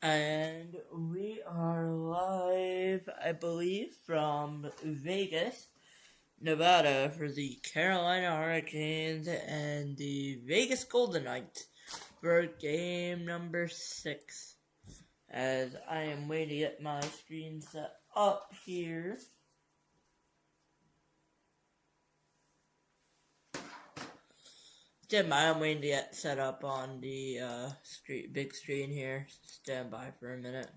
And we are live, I believe, from Vegas, Nevada for the Carolina Hurricanes and the Vegas Golden Knights for game number 6. As I am waiting to get my screen set up here. Stand by, I'm waiting to get set up on the big screen here. Stand by for a minute.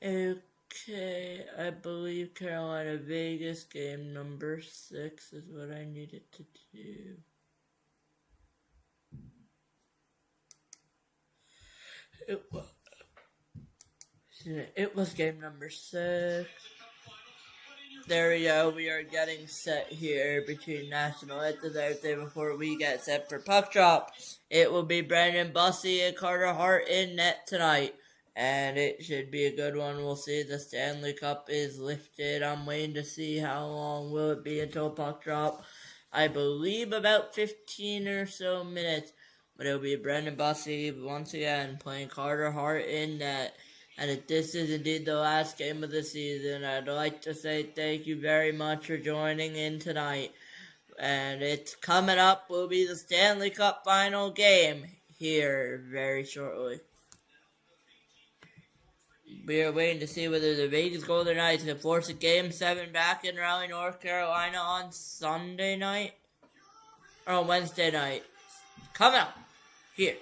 Okay, I believe Carolina Vegas game number 6 is what I needed to do. It was game number 6. There we go. We are getting set here between national anthems and everything before we get set for puck drop. It will be Brandon Bussey and Carter Hart in net tonight. And it should be a good one. We'll see. The Stanley Cup is lifted. I'm waiting to see how long will it be until puck drop. I believe about 15 or so minutes. But it'll be Brandon Bussey once again playing Carter Hart in net. And if this is indeed the last game of the season, I'd like to say thank you very much for joining in tonight. And it's coming up will be the Stanley Cup final game here very shortly. We are waiting to see whether the Vegas Golden Knights can force a Game 7 back in Raleigh, North Carolina on Sunday night. Or Wednesday night. Coming up here.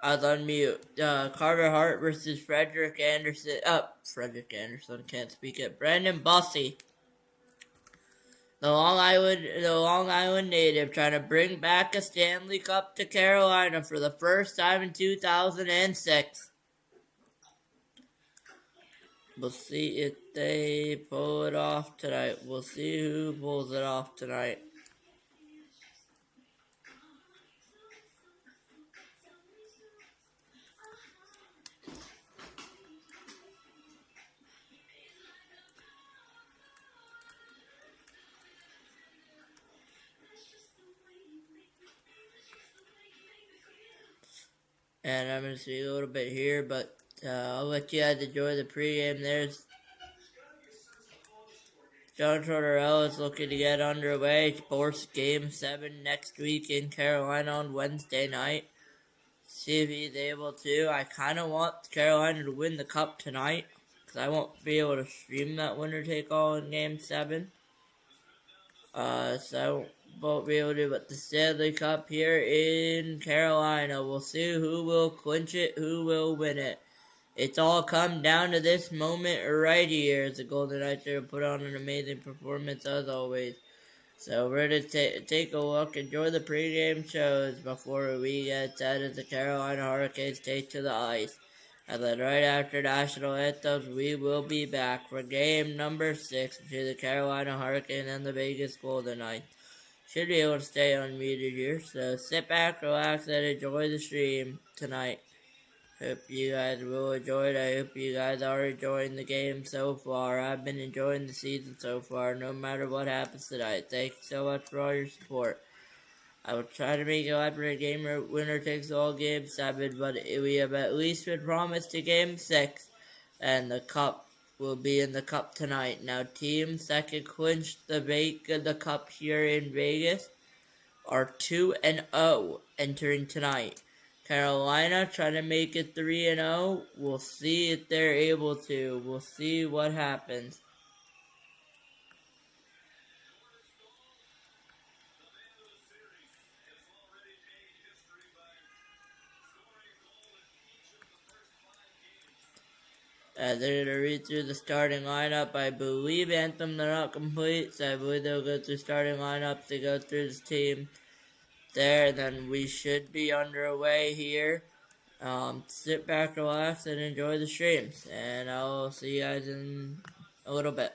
I'll unmute. Carter Hart versus Frederick Anderson. Frederick Anderson can't speak it. Brandon Bussey, the Long Island native, trying to bring back a Stanley Cup to Carolina for the first time in 2006. We'll see if they pull it off tonight. We'll see who pulls it off tonight. And I'm going to see a little bit here, but I'll let you guys enjoy the pregame. There's John Tortorella is looking to get underway. Sports Game 7 next week in Carolina on Wednesday night. See if he's able to. I kind of want Carolina to win the Cup tonight, because I won't be able to stream that winner-take-all in Game 7. So I won't be able to, but the Stanley Cup here in Carolina. We'll see who will clinch it, who will win it. It's all come down to this moment right here as the Golden Knights are put on an amazing performance as always. So we're going to take a look, enjoy the pregame shows before we get set as the Carolina Hurricanes take to the ice. And then right after national anthems, we will be back for game number 6 between the Carolina Hurricanes and the Vegas Golden Knights. Should be able to stay unmuted here, so sit back, relax, and enjoy the stream tonight. Hope you guys will enjoy it. I hope you guys are enjoying the game so far. I've been enjoying the season so far, no matter what happens tonight. Thank you so much for all your support. I will try to make it live for a game winner takes all game 7, but we have at least been promised to game 6, and the cup will be in the cup tonight. Now, teams that can clinch the cup here in Vegas are 2-0 entering tonight. Carolina trying to make it 3-0. We'll see if they're able to. We'll see what happens. They're going to read through the starting lineup. I believe Anthem, they're not complete, so I believe they'll go through starting lineup to go through this team there. Then we should be underway here. Sit back, relax, and enjoy the streams. And I'll see you guys in a little bit.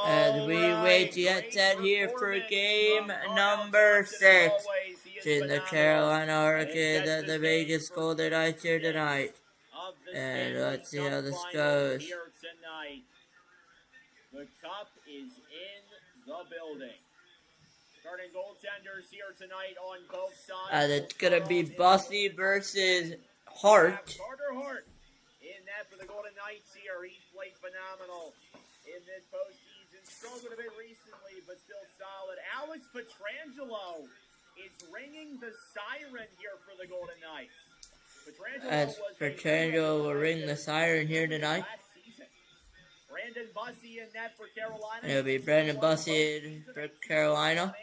As we wait to get set here for game number 6 between the Carolina Hurricanes and the Vegas Golden Knights here tonight. And let's see how this goes. The cup is in the building. Starting goaltenders here tonight on both sides. And it's going to be Bussy versus Hart. Carter Hart in that for the Golden Knights here. He's played phenomenal in this postseason. Struggled a bit recently, but still solid. Alex Pietrangelo is ringing the siren here for the Golden Knights. as Petrangelo will ring the siren here tonight. Brandon Bussey in net for Carolina. It'll be Brandon Bussey for Carolina.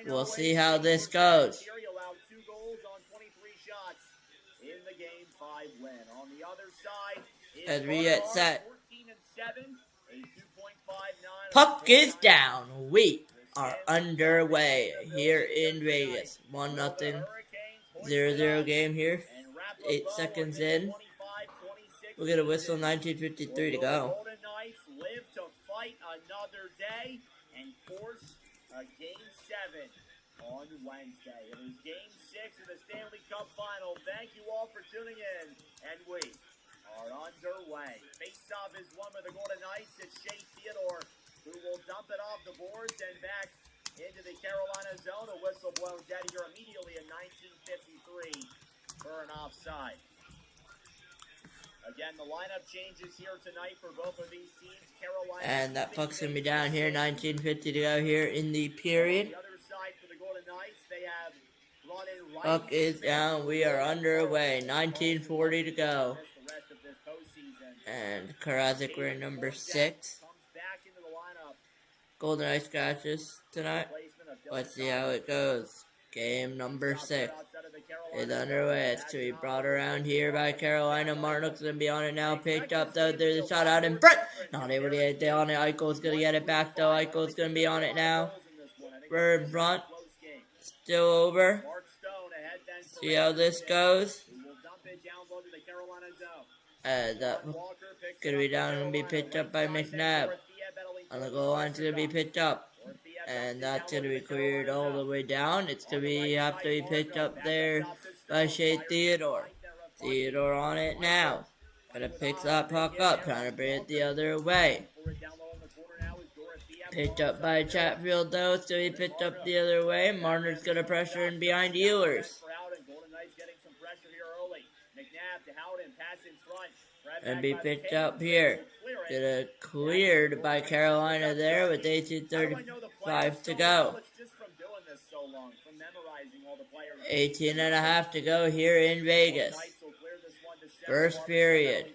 We'll see how this goes. He allowed 2 goals on 23 shots in the Game 5 win. On the other side, As we get set. 14-7, a 2.59. Puck is down. We are underway here in Vegas. 1-0. 0-0 game here. 8 seconds in. We'll get a whistle. 19:53 to go. Golden Knights live to fight another day and force a Game 7 on Wednesday. It is Game 6 of the Stanley Cup Final. Thank you all for tuning in, and we are underway. Face-off is won by the Golden Knights. It's Shea Theodore who will dump it off the boards and back into the Carolina zone. A whistle blown dead here immediately in 1953 for an offside. Again, the lineup changes here tonight for both of these teams. Carolina and that puck's going to be down here. 19:50 to go here in the period. On the other side for the Golden Knights, they have brought in right. Puck is down. We are underway. 19:40 to go. The rest of this postseason. And Karazic, we're in number 6. Comes back into the lineup. Golden Knights scratches tonight. Let's see how it goes. Game number 6 is underway. It's to be brought around here by Carolina. Martin's going to be on it now. Picked up, though. There's a shot out in front. Not able to get it on it. Eichel's going to get it back, though. Eichel's going to be on it now. We're in front. Still over. See how this goes. That going to be down and be picked up by McNabb. On the goal line, it's going to be picked up. And that's going to be cleared all the way down. It's going to have to be picked up there by Shea Theodore. Theodore on it now. Going to pick that puck up, trying to bring it the other way. Picked up by Chatfield, though. It's going to be picked up the other way. Marner's going to pressure in behind Ehlers. And be picked up here. Get cleared by Carolina there with 18:35 to go. 18.5 to go here in Vegas. First period.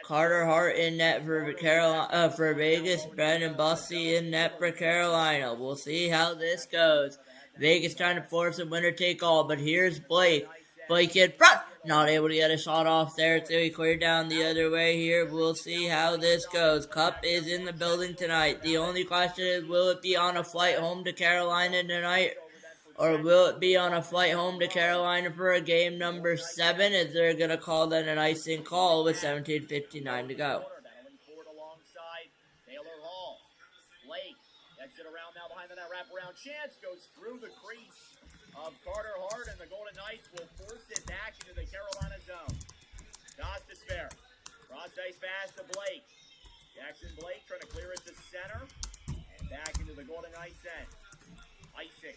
Carter Hart in net for Carolina, for Vegas. Brandon Bussey in net for Carolina. We'll see how this goes. Vegas trying to force a winner take all, but here's Blake. Blake in front. Not able to get a shot off there. It's going to be cleared down the other way here. We'll see how this goes. Cup is in the building tonight. The only question is, will it be on a flight home to Carolina tonight? Or will it be on a flight home to Carolina for a game number 7? Is they're going to call that an icing call with 17:59 to go. Chance goes through the crease of Carter Hart, and the Golden Knights will force it back into the Carolina zone. Doss to spare. Cross ice pass to Blake. Jackson Blake trying to clear it to center. And back into the Golden Knights end. Icing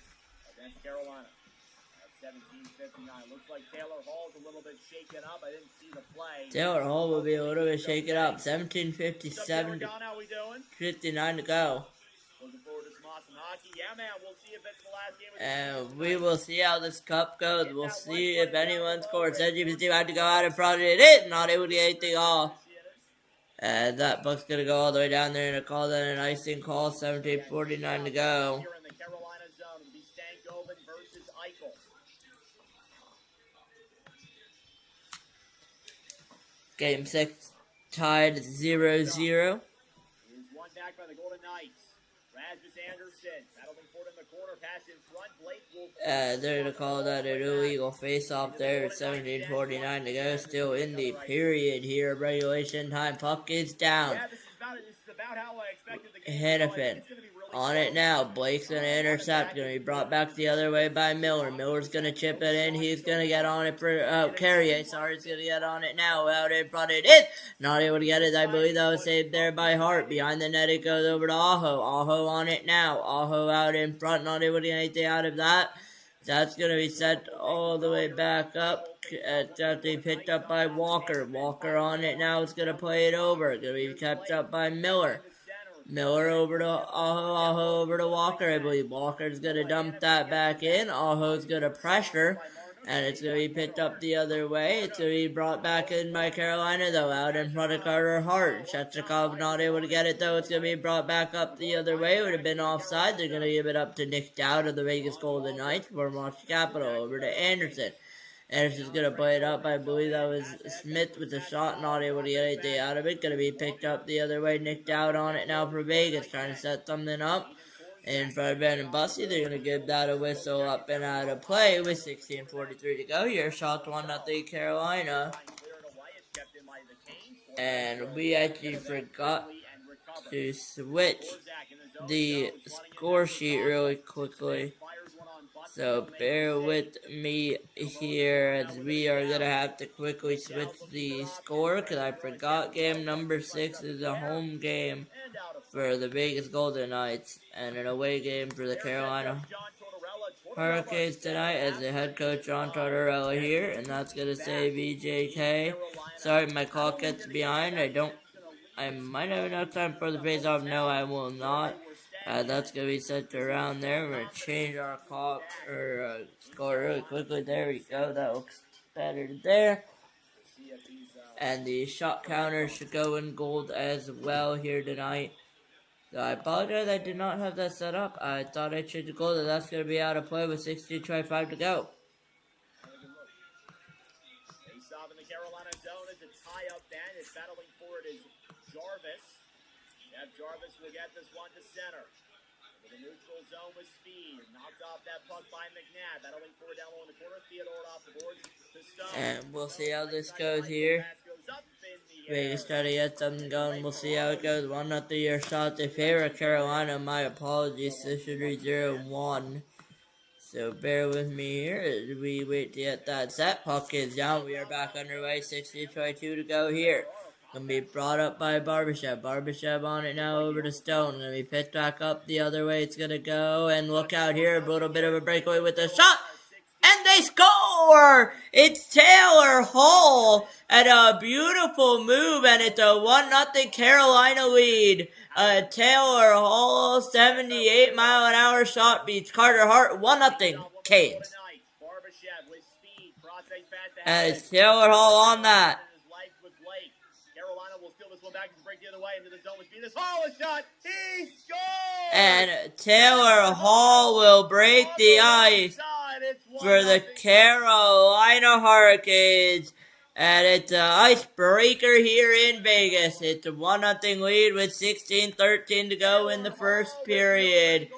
against Carolina at 17:59. Looks like Taylor Hall's a little bit shaken up. I didn't see the play. Taylor Hall will be a little bit shaken up. 17:57 to 59 to go. Looking forward to some awesome hockey. Yeah, man, we'll see if it's the last game. And we will see how this cup goes. We'll see if anyone scores. SGPC had to go out in front. It is not able to get anything off. And that puck's going to go all the way down there and call that an icing call. 17:49 to go. Here in the Carolina zone, it'll be Stankoven versus Eichel. Game 6 tied 0-0. Is one back by the Golden Knights. Rasmus Anderson battling forward in the corner, pass in front. Blake will. They're going to call that an illegal face-off there at 17:49 to go. Still in the period here. Regulation time. Puck is down. Yeah, this is about how I expected the game. Hennepin on it now. Blake's going to intercept. Going to be brought back the other way by Miller. Miller's going to chip it in. He's going to get on it for Carrier. Sorry, he's going to get on it now. Out in front. It is not able to get it. I believe that was saved there by Hart. Behind the net, it goes over to Aho. Aho on it now. Aho out in front. Not able to get anything out of that. That's going to be set all the way back up. It's going to be picked up by Walker. Walker on it now. It's going to play it over. Going to be kept up by Miller. Miller over to Aho. Aho over to Walker. I believe Walker's going to dump that back in. Aho's going to pressure. And it's going to be picked up the other way. It's going to be brought back in by Carolina, though, out in front of Carter Hart. Shechikov not able to get it, though. It's going to be brought back up the other way. It would have been offside. They're going to give it up to Nick Dowd of the Vegas Golden Knights for Montreal Capital over to Anderson. Anderson's going to play it up. I believe that was Smith with the shot, not able to get anything out of it. Going to be picked up the other way. Nick Dowd on it now for Vegas, trying to set something up in front of Ben and Bussy. They're going to give that a whistle up and out of play with 16:43 to go here. Shots 1-0 Carolina. And we actually forgot to switch the score sheet really quickly. So bear with me here as we are going to have to quickly switch the score because I forgot game number 6 is a home game for the Vegas Golden Knights and an away game for the Carolina Hurricanes tonight as the head coach John Tortorella here, and that's going to say VJK. Sorry, my clock gets behind. I might have enough time for the face-off. No, I will not. That's going to be set around there. We're going to change our clock or score really quickly. There we go. That looks better there. And the shot counter should go in gold as well here tonight. So I apologize, I did not have that set up. I thought I changed the goal, that that's going to be out of play with 16:25 to go. Face off in the Carolina zone as a tie-up then. It's battling for it is Jarvis. Jeff Jarvis will get this one to center. Into the neutral zone with speed. Knocked off that puck by McNabb. Battling for it down low in the corner. Theodore off the boards to Stone. And we'll see how this goes here. Vegas try to get something going. We'll see how it goes. 1-0 your shot. They favor Carolina. My apologies. This should be 0-1. So bear with me here as we wait to get that set. Puck is down. We are back underway. 16:22 to go here. Gonna be brought up by Barbashev. Barbashev on it now over to Stone. Gonna be picked back up the other way. It's gonna go. And look out here. A little bit of a breakaway with the shot. And they score! It's Taylor Hall at a beautiful move, and it's a 1-0 Carolina lead. Taylor Hall, 78-mile-an-hour shot beats Carter Hart, 1-0 Canes. And it's Taylor Hall on that. And Taylor Hall will break the ice for the Carolina Hurricanes. And it's an icebreaker here in Vegas. It's a 1-0 lead with 16:13 to go in the first period.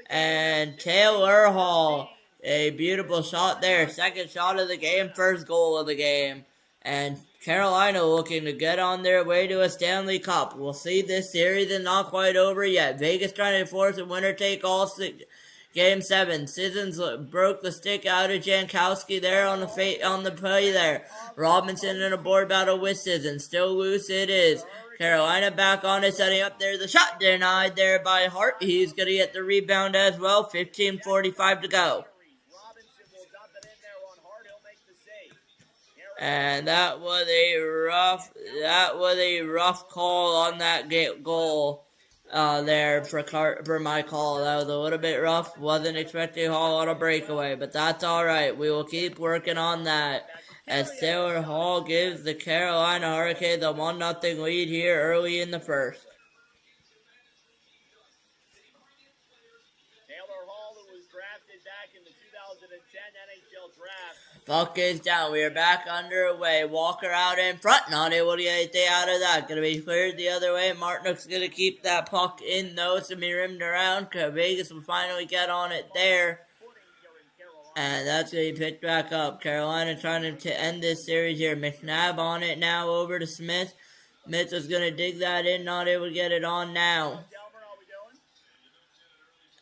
And Taylor Hall, a beautiful shot there. Second shot of the game, first goal of the game. And Carolina looking to get on their way to a Stanley Cup. We'll see, this series is not quite over yet. Vegas trying to force a winner-take-all Game 7. Sissons broke the stick out of Jankowski there on the play there. Robinson in a board battle with Sissons. Still loose it is. Carolina back on it, setting up there. The shot denied there by Hart. He's going to get the rebound as well. 15:45 to go. And that was a rough call on that goal there for my call. That was a little bit rough. Wasn't expecting Hall on a breakaway, but that's all right. We will keep working on that. As Taylor Hall gives the Carolina Hurricanes a 1-0 lead here early in the first. Taylor Hall, who was drafted back in the 2010 NHL draft. Puck is down. We are back underway. Walker out in front. Not able to get anything out of that. Going to be cleared the other way. Martinook's going to keep that puck in, though. It's going to be rimmed around. Vegas will finally get on it there. And that's going to be picked back up. Carolina trying to end this series here. McNabb on it now over to Smith. Smith is going to dig that in. Not able to get it on now.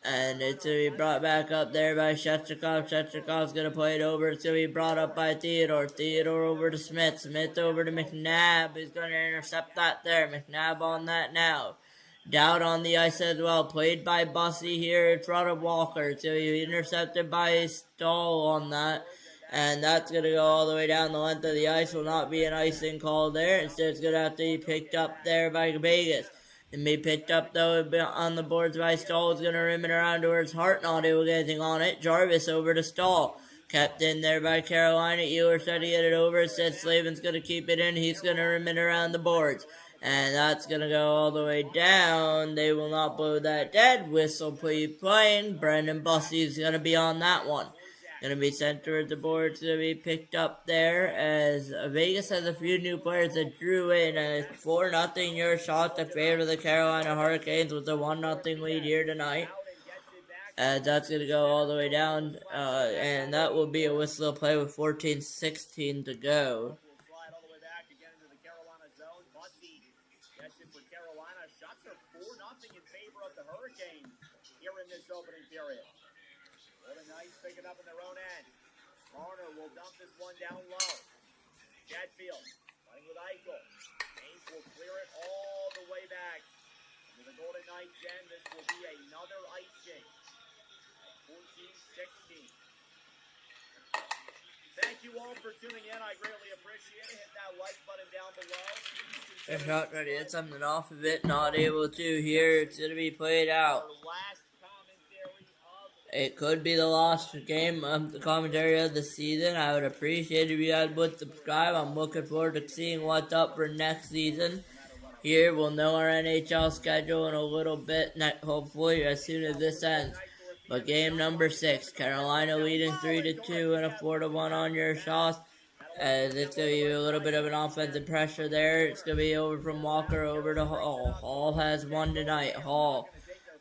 And it's going to be brought back up there by Shechikov. Shechikov's going to play it over. It's going to be brought up by Theodore. Theodore over to Smith. Smith over to McNabb. He's going to intercept that there. McNabb on that now. Dowd on the ice as well. Played by Bussy here in front of Walker. It's going to be intercepted by Stahl on that. And that's going to go all the way down the length of the ice. Will not be an icing call there. Instead, it's going to have to be picked up there by Vegas. And be picked up, though, on the boards by Stahl. Is going to rim it around towards Hart. Not able to get anything on it. Jarvis over to Stahl. Kept in there by Carolina. Ehlers trying to get it over. Instead, Slavin's going to keep it in. He's going to remain around the boards. And that's going to go all the way down. They will not blow that dead. Whistle playing. Brendan Bussey's going to be on that one. Going to be sent towards the board. It's going to be picked up there as Vegas has a few new players that drew in. And it's 4-0 your shot to favor the Carolina Hurricanes with a 1-0 lead here tonight. That's going to go all the way down. And that will be a whistle play with 14:16 to go. Shots are 4-0 in favor of the Hurricanes here in this opening period. Golden Knights pick it up in their own end. Marner will dump this one down low. Chatfield playing with Eichel. Haynes will clear it all the way back to the Golden Knights end. This will be another icing at 14-16. Thank you all for tuning in. I greatly appreciate it. Hit that like button down below. They're not trying to get something off of it. Not able to here. It's going to be played out. It could be the last game of the commentary of the season. I would appreciate it if you guys would subscribe. I'm looking forward to seeing what's up for next season. Here, we'll know our NHL schedule in a little bit, hopefully, as soon as this ends. But game number 6, Carolina leading 3-2 and a 4-1 on your shots. As it's going to be a little bit of an offensive pressure there. It's going to be over from Walker over to Hall. Hall has one tonight. Hall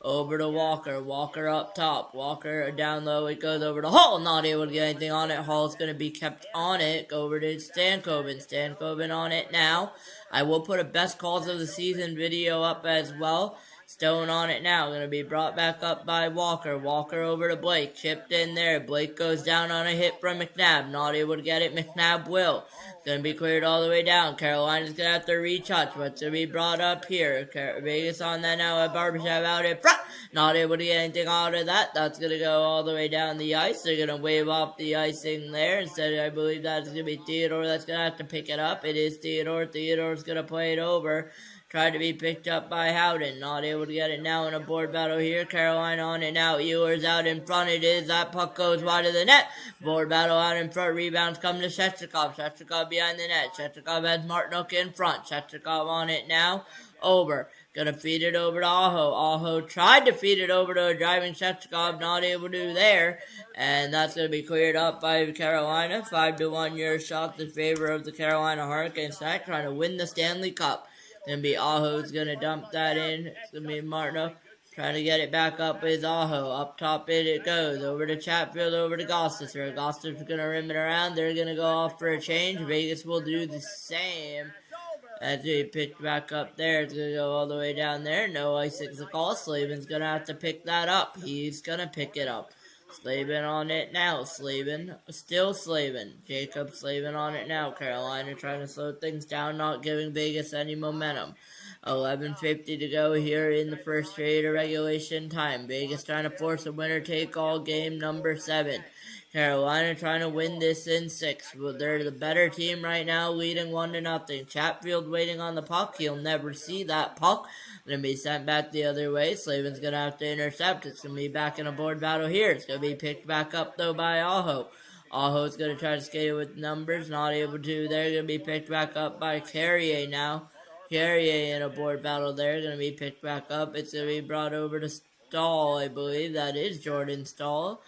over to Walker. Walker up top. Walker down low. It goes over to Hall. Not able to get anything on it. Hall's going to be kept on it. Go over to Stankoven. Stankoven on it now. I will put a best calls of the season video up as well. Stone on it now. Going to be brought back up by Walker. Walker over to Blake. Chipped in there. Blake goes down on a hit from McNabb. Not able to get it. McNabb will. Going to be cleared all the way down. Carolina's going to have to retouch. What's going to be brought up here? Vegas on that now at Barbershop out in front. Not able to get anything out of that. That's going to go all the way down the ice. They're going to wave off the icing there. Instead, I believe that's going to be Theodore that's going to have to pick it up. It is Theodore. Theodore's going to play it over. Tried to be picked up by Howden. Not able to get it now in a board battle here. Carolina on it now. Ehlers out in front. It is. That puck goes wide of the net. Board battle out in front. Rebounds come to Shechikov. Shechikov behind the net. Shechikov has Martinook in front. Shechikov on it now. Over. Gonna feed it over to Aho. Aho tried to feed it over to a driving Shechikov. Not able to do there. And that's gonna be cleared up by Carolina. 5-1 your shot in favor of the Carolina Hurricanes. Trying to win the Stanley Cup. Gonna be Aho's gonna dump that in. It's gonna be Martino trying to get it back up with Aho. Up top it goes. Over to Chatfield, over to Gostisar. Gostisar's gonna rim it around. They're gonna go off for a change. Vegas will do the same. As he picked back up there, it's gonna go all the way down there. No icing's a call. Slavin's gonna have to pick that up. He's gonna pick it up. Slavin on it now. Slavin. Still Slavin. Jacob Slavin on it now. Carolina trying to slow things down, not giving Vegas any momentum. 11:50 to go here in the first period of regulation time. Vegas trying to force a winner-take-all game number 7. Carolina trying to win this in 6. Well, they're the better team right now, leading 1-0. Chatfield waiting on the puck. He'll never see that puck. Going to be sent back the other way. Slavin's going to have to intercept. It's going to be back in a board battle here. It's going to be picked back up, though, by Aho. Aho's going to try to skate with numbers. Not able to. They're going to be picked back up by Carrier now. Carrier in a board battle there. Going to be picked back up. It's going to be brought over to Stahl, I believe. That is Jordan Stahl.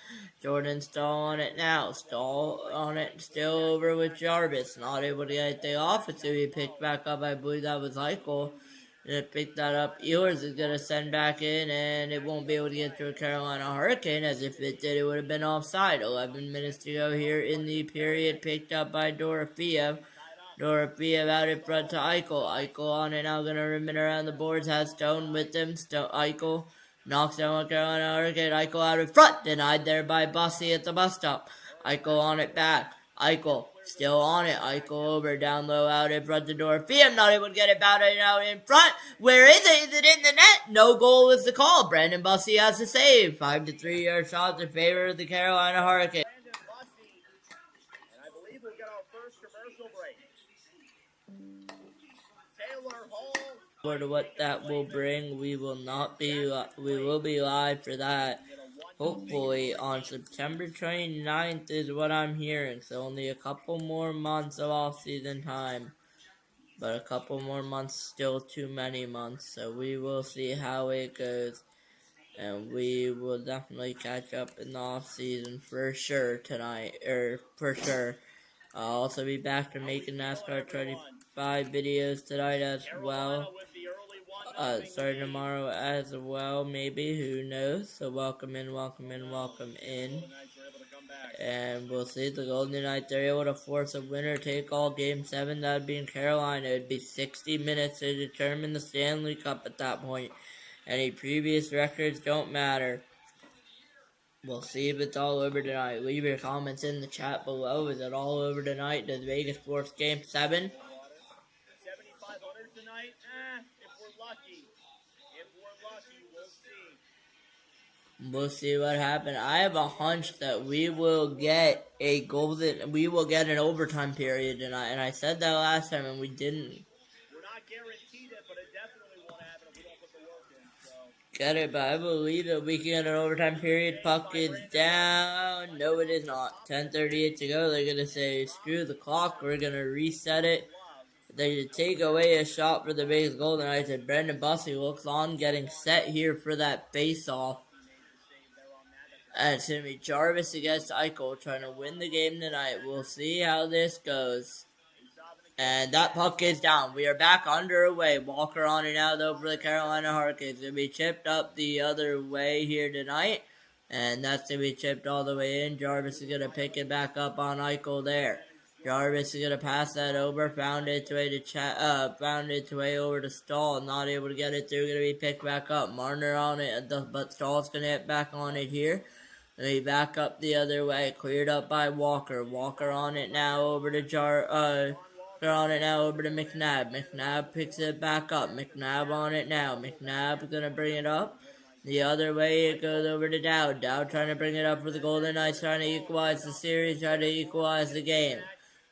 Jordan Stahl on it now. Stahl on it. Still over with Jarvis. Not able to get anything off. It's going to be picked back up. I believe that was Eichel. Gonna pick that up. Ehlers is gonna send back in, and it won't be able to get to a Carolina Hurricane, as if it did, it would have been offside. 11 minutes to go here in the period, picked up by Dorofiev. Dorofiev out in front to Eichel. Eichel on it now, gonna rim it around the boards, has Stone with him. Eichel knocks down one Carolina Hurricane. Eichel out in front, denied there by Bussey at the bus stop. Eichel on it back. Eichel still on it. Eichel over, down low, out in front the door. Fiam not able to get it batted out in front. Where is it? Is it in the net? No goal is the call. Brandon Bussey has to save. 5-3 yard shots in favor of the Carolina Hurricanes. Brandon Bussey. And I believe we'll get our first commercial break. Taylor Hall. For what that will bring, we will be live for that. hopefully on September 29th is what I'm hearing. So only a couple more months of off-season time. But a couple more months, still too many months. So we will see how it goes. And we will definitely catch up in the off-season for sure tonight. Or for sure. I'll also be back to making NASCAR 25 videos tonight as well. Starting tomorrow as well, maybe, who knows. So welcome in, welcome in, welcome in. And we'll see the Golden Knights, they're able to force a winner take all Game 7. That would be in Carolina. It would be 60 minutes to determine the Stanley Cup at that point. Any previous records don't matter. We'll see if it's all over tonight. Leave your comments in the chat below. Is it all over tonight? Does Vegas force Game 7? 7,500 tonight? If we're lucky. If we're lucky, we'll see. We'll see what happens. I have a hunch that we will get an overtime period tonight. And I said that last time and we didn't. We're not guaranteed it, but it definitely won't happen if we don't put the work in. So. Get it, but I believe that we can get an overtime period. Puck is down. No, it is not. 10:38 to go. They're going to say, screw the clock. We're going to reset it. They take away a shot for the Vegas Golden Knights, and Brendan Bussey looks on, getting set here for that face-off. And it's going to be Jarvis against Eichel, trying to win the game tonight. We'll see how this goes. And that puck is down. We are back underway. Walker on it now, though, for the Carolina Hurricanes. Going to be chipped up the other way here tonight. And that's going to be chipped all the way in. Jarvis is going to pick it back up on Eichel there. Jarvis is going to pass that over. Found its way over to Stahl. Not able to get it through. Going to be picked back up. Marner on it, but Stahl's going to hit back on it here. Going to be back up the other way. Cleared up by Walker. Walker on it now over to McNabb. McNabb picks it back up. McNabb on it now. McNabb going to bring it up. The other way it goes over to Dowd. Dowd trying to bring it up for the Golden Knights, trying to equalize the series, trying to equalize the game.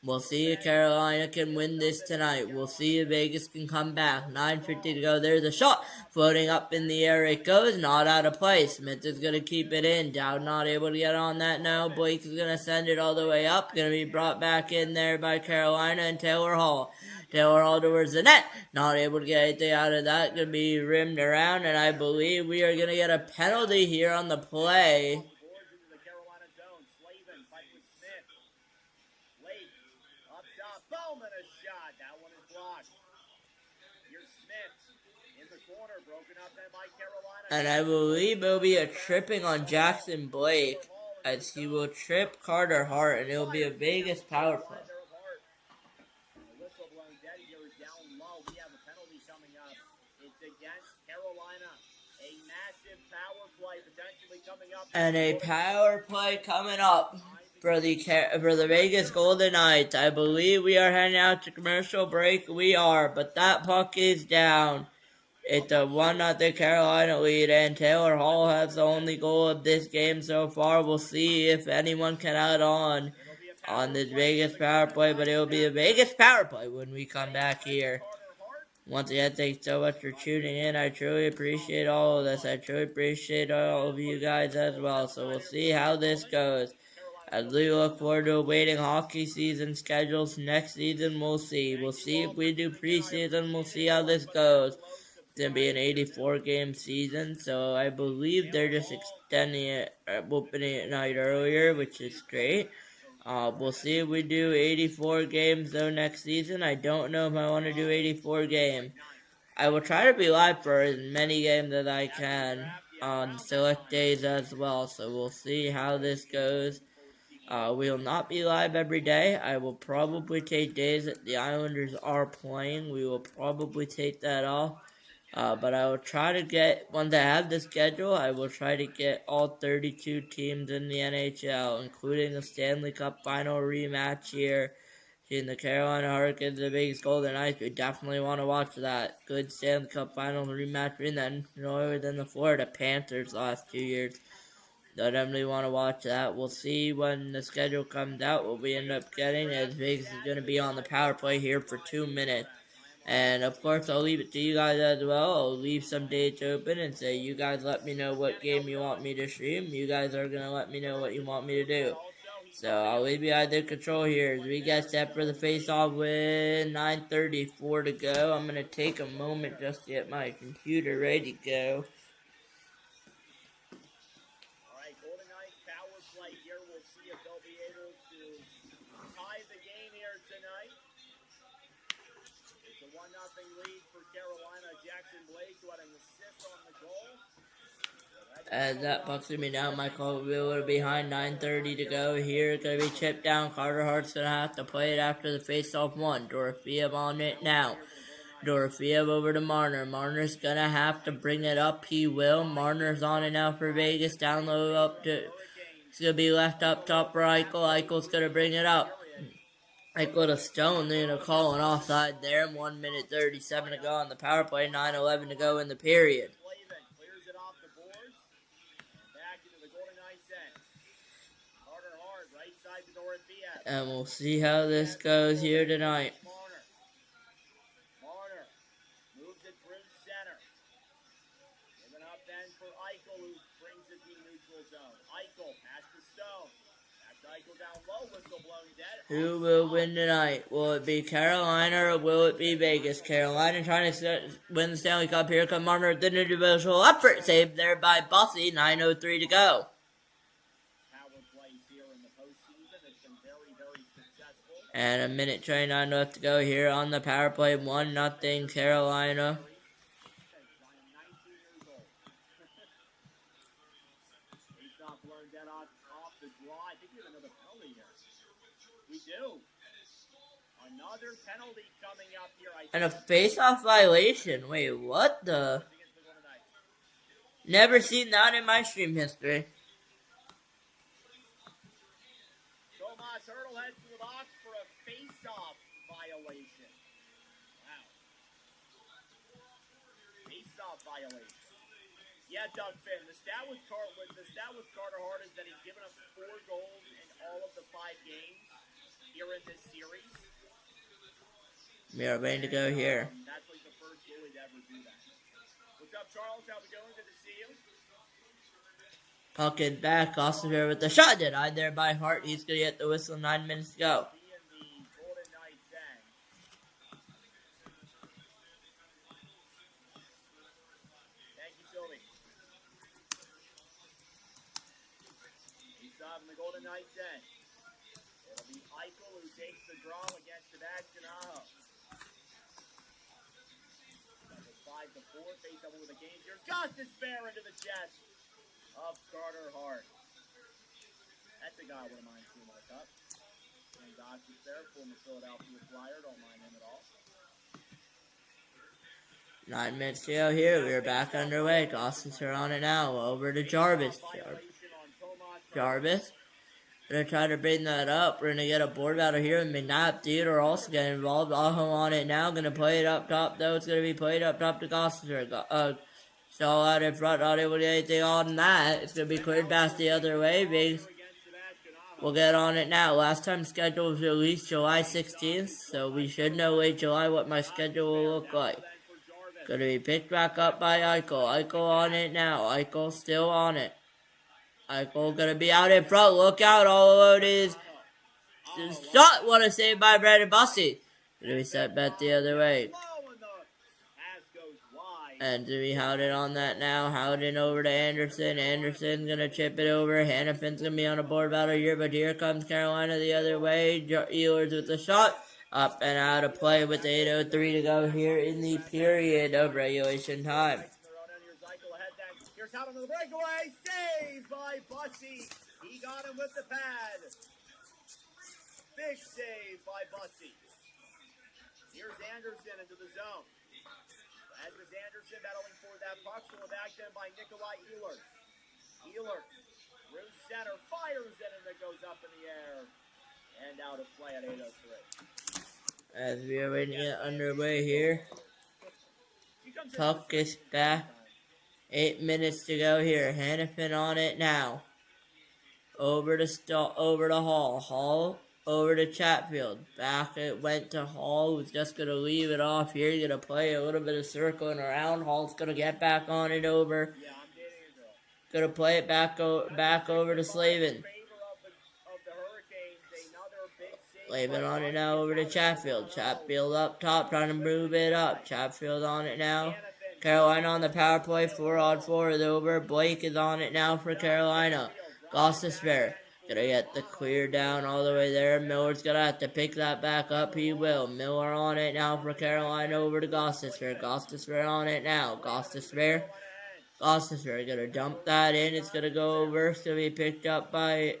We'll see if Carolina can win this tonight. We'll see if Vegas can come back. 9:50 to go. There's a shot. Floating up in the air it goes. Not out of play. Smith is going to keep it in. Dowd not able to get on that now. Blake is going to send it all the way up. Going to be brought back in there by Carolina and Taylor Hall. Taylor Hall towards the net. Not able to get anything out of that. Going to be rimmed around. And I believe we are going to get a penalty here on the play. And I believe it'll be a tripping on Jackson Blake as he will trip Carter Hart, and it'll be a Vegas power play. And a power play coming up for the Vegas Golden Knights. I believe we are heading out to commercial break. We are, but that puck is down. It's a 1-0 Carolina lead, and Taylor Hall has the only goal of this game so far. We'll see if anyone can add on this Vegas power play, but it'll be a Vegas power play when we come back here. Once again, thanks so much for tuning in. I truly appreciate all of this. I truly appreciate all of you guys as well. So we'll see how this goes. As we look forward to awaiting hockey season schedules next season, we'll see. We'll see if we do preseason. We'll see how this goes. It's going to be an 84-game season, so I believe they're just extending it, opening it night earlier, which is great. We'll see if we do 84 games, though, next season. I don't know if I want to do 84 games. I will try to be live for as many games as I can on select days as well, so we'll see how this goes. We will not be live every day. I will probably take days that the Islanders are playing. We will probably take that off. But I will try to get, once I have the schedule, I will try to get all 32 teams in the NHL, including the Stanley Cup final rematch here between the Carolina Hurricanes and the Vegas Golden Knights. We definitely want to watch that. Good Stanley Cup final rematch between them, other than the Florida Panthers last 2 years. So I definitely want to watch that. We'll see when the schedule comes out what we end up getting, as Vegas is going to be on the power play here for 2 minutes. And of course, I'll leave it to you guys as well. I'll leave some dates open and say, you guys let me know what game you want me to stream. You guys are going to let me know what you want me to do. So I'll leave you guys in control here as we get set for the face-off with 9:34 to go. I'm going to take a moment just to get my computer ready to go. All right, Golden Knights power play here. We'll see if they'll be able to tie the game here tonight. It's a 1-0 lead for Carolina. Jackson Blake, who had an assist on the goal. As that puck's gonna be down, Michael Wheeler behind 9:30 to go here. Gonna be chipped down. Carter Hart's gonna have to play it after the face-off one. Dorofeev on it now. Dorofeev over to Marner. Marner's gonna have to bring it up. He will. Marner's on it now for Vegas. Down low up to. It's gonna be left up top for Eichel. Eichel's gonna bring it up. Eichel to Stone. They're gonna call an offside there. 1 minute 37 to go on the power play. 9:11 to go in the period. And we'll see how this goes here tonight. Marner moves it through center. Giving up then for Eichel, who brings it to the neutral zone. Eichel pass to Stone. That's Eichel down low, whistle blown dead. Who will win tonight? Will it be Carolina or will it be Vegas? Carolina trying to win the Stanley Cup. Here comes Marner. The individual effort saved there by Bossy. 9:03 to go. And a minute 29 left to go here on the power play. 1-0 Carolina. We do. Another penalty coming up here. And a face-off violation. Wait, what the? Never seen that in my stream history. Tomas Hertl heads to the box for a face-off violation. Wow. Face-off violation. Yeah, Doug Finn. The stat with Carter Hart is that he's given up 4 goals in all of the 5 games here in this series. We are ready to go here. That's like the first goalie to ever do that. What's up, Charles? How's it going? Good to see you. Puck is back. Austin here with the shot denied there by Hart. He's going to get the whistle. 9 minutes to go. Thank you, Sylvie. He's in the Golden Knights end. It'll be Eichel who takes the draw against Sebastian Aho. 5-4, face up with a game here. Justice Bear into the chest of Carter Hart. That's a guy I wouldn't mind seeing in the cup. And Justice Bear, former Philadelphia Flyer, don't mind him at all. 9 minutes to go here. We're back underway. Gossens are on it now. Over to Jarvis. Jarvis. Gonna try to bring that up. We're gonna get a board out of here. And McNabb Theodore also getting involved. Aho on it now. Gonna play it up top though. It's gonna be played up top to Gossens. Stall out in front. Not able to do anything on that. It's gonna be cleared past the other way. Biggs. We'll get on it now. Last time schedule was released July 16th. So we should know late July what my schedule will look like. Gonna be picked back up by Eichel. Eichel on it now. Eichel still on it. Eichel gonna be out in front. Look out. All alone is shot. What a save by Brandon Bossy. Gonna be set back the other way. And to be Howden on that now. Howden over to Anderson. Anderson's gonna chip it over. Hannafin's gonna be on a board battle here. But here comes Carolina the other way. Ehlers with the shot. Up and out of play with 8:03 to go here in the period of regulation time. Here's Howden on the breakaway. Saved by Bussy. He got him with the pad. Big save by Bussy. Here's Anderson into the zone. As is Anderson battling for that puck. Going back then by Nikolai Ehlers. Ehlers through center. Fires it and it goes up in the air. And out of play at 8:03. As we are ready to get underway here. Puck is back. 8 minutes to go here. Hannafin on it now. Over to Hall. Hall over to Chatfield. Back it went to Hall, who's just going to leave it off here. Going to play a little bit of circling around. Hall's going to get back on it over. Going to play it back over to Slavin. Slavin on it now over to Chatfield. Chatfield up top, trying to move it up. Chatfield on it now. Carolina on the power play, 4-on-4 is over. Blake is on it now for Carolina. Gostisbehere gonna get the clear down all the way there. Miller's gonna have to pick that back up. He will. Miller on it now for Carolina over to Gostisbehere. Gostisbehere on it now. Gostisbehere gonna dump that in. It's gonna go over. It's gonna be picked up by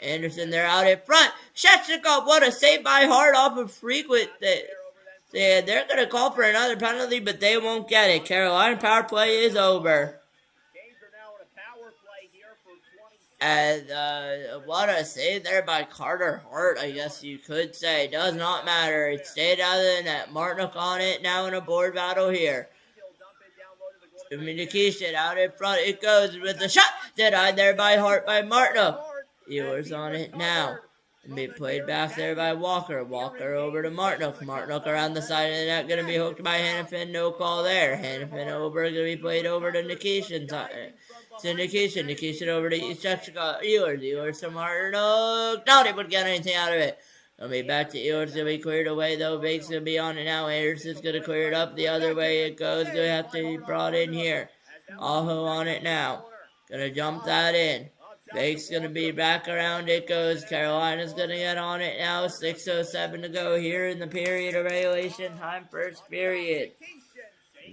Anderson. They're out in front. Shechnikov, what a save by Hart off of Frequent. They're going to call for another penalty, but they won't get it. Carolina power play is over. And what a save there by Carter Hart, I guess you could say. Does not matter. It stayed out of the net. Martinook on it now in a board battle here. Communication out in front. It goes with the shot. Denied there by Hart by Martinook. Ewers on it now. And be played back there by Walker. Walker over to Martinook. Martinook around the side of the net. Going to be hooked by Hannafin. No call there. Hannafin over. Going to be played over to Nikishin. Nikishin over to Shechnikov. Ewers to Martinook. No, they wouldn't get anything out of it. Going to be back to Ewers. Going to be cleared away though. Bake's going to be on it now. Anderson's going to clear it up. The other way it goes. Going to have to be brought in here. Aho on it now. Going to jump that in. Bake's going to be back around. It goes. Carolina's going to get on it now. 6:07 to go here in the period of regulation time. First period.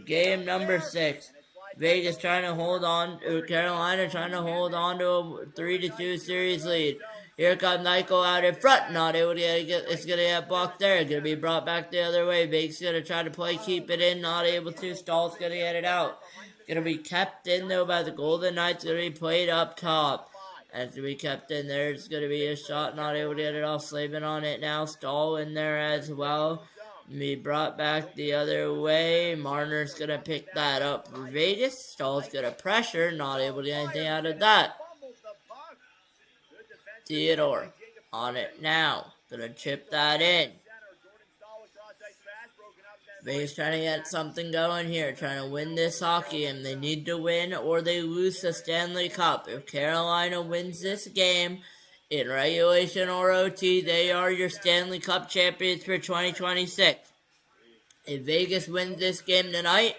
Game number 6. Vegas trying to hold on. Carolina trying to hold on to a 3-2 series lead. Here comes Nyko out in front. Not able to get it. It's going to get blocked there. Going to be brought back the other way. Bake's going to try to play, keep it in. Not able to. Stahl's going to get it out. Going to be kept in though by the Golden Knights. Going to be played up top. Has to be kept in there. It's going to be a shot. Not able to get it off. Slavin on it now. Stahl in there as well. Be brought back the other way. Marner's going to pick that up for Vegas. Stahl's going to pressure. Not able to get anything out of that. Theodore on it now. Going to chip that in. Vegas trying to get something going here, trying to win this hockey game. They need to win or they lose the Stanley Cup. If Carolina wins this game in regulation or OT, they are your Stanley Cup champions for 2026. If Vegas wins this game tonight,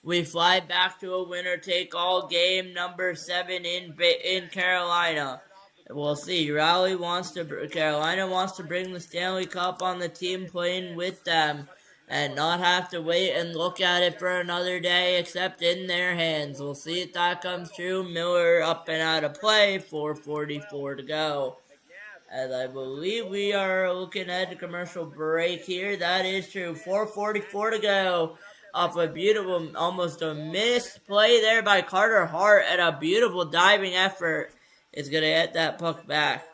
we fly back to a winner-take-all game number 7 in Carolina. We'll see. Carolina wants to bring the Stanley Cup on the team playing with them. And not have to wait and look at it for another day except in their hands. We'll see if that comes true. Miller up and out of play. 4:44 to go. As I believe we are looking at a commercial break here. That is true. 4:44 to go. Off a beautiful, almost a missed play there by Carter Hart and a beautiful diving effort. Is going to get that puck back.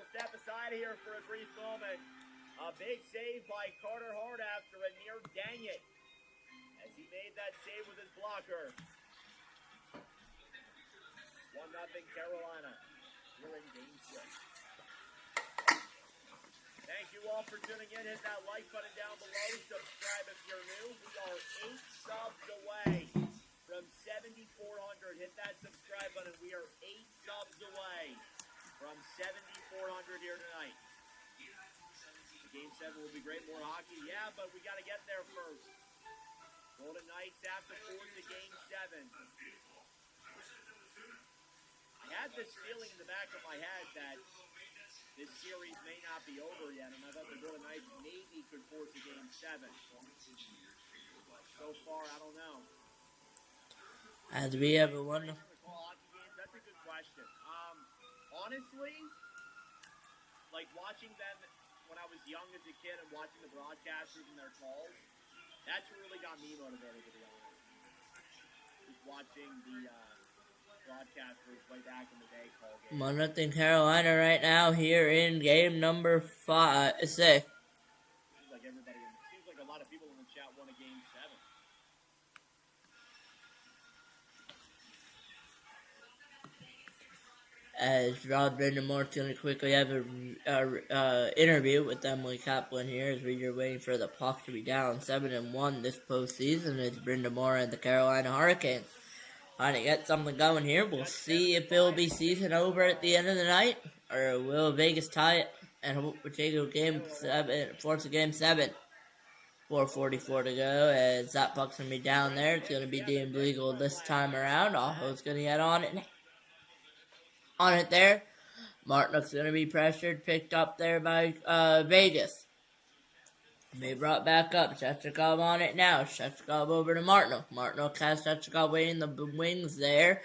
Step aside here for a brief moment. A big save by Carter Hart after a near dang it as he made that save with his blocker. 1-0 Carolina. Here in game 6. Thank you all for tuning in. Hit that like button down below. Subscribe if you're new. We are 8 subs away from 7,400. Hit that subscribe button. We are 8 subs away from 7,400 here tonight. Game 7 will be great. More hockey. Yeah, but we got to get there first. Golden Knights have to force to game 7. I had this feeling in the back of my head that this series may not be over yet, and I thought the Golden Knights maybe could force a game 7. So far, I don't know. As we have a wonderful... That's a good question. Honestly, like watching them when I was young as a kid and watching the broadcasters and their calls, that's what really got me motivated, to be honest. Just watching the broadcasters way back in the day call games. 1-0 Carolina right now here in game number 6. everybody. It seems like a lot of people in the chat want a game 7. As Rod Brendamore's going to quickly have a interview with Emily Kaplan here as we are waiting for the puck to be down 7-1 this postseason. It's Brindamore and the Carolina Hurricanes trying to get something going here. We'll see if it'll be season over at the end of the night, or will Vegas tie it and hope we take a game 7, force a game 7. 4:44 to go, as that puck's going to be down there. It's going to be deemed legal this time around. Aho's going to get on it there. Martinook's going to be pressured, picked up there by Vegas. They brought back up. Shechnikov on it now. Shechnikov over to Martinook. Martinook has Shechnikov waiting in the wings there.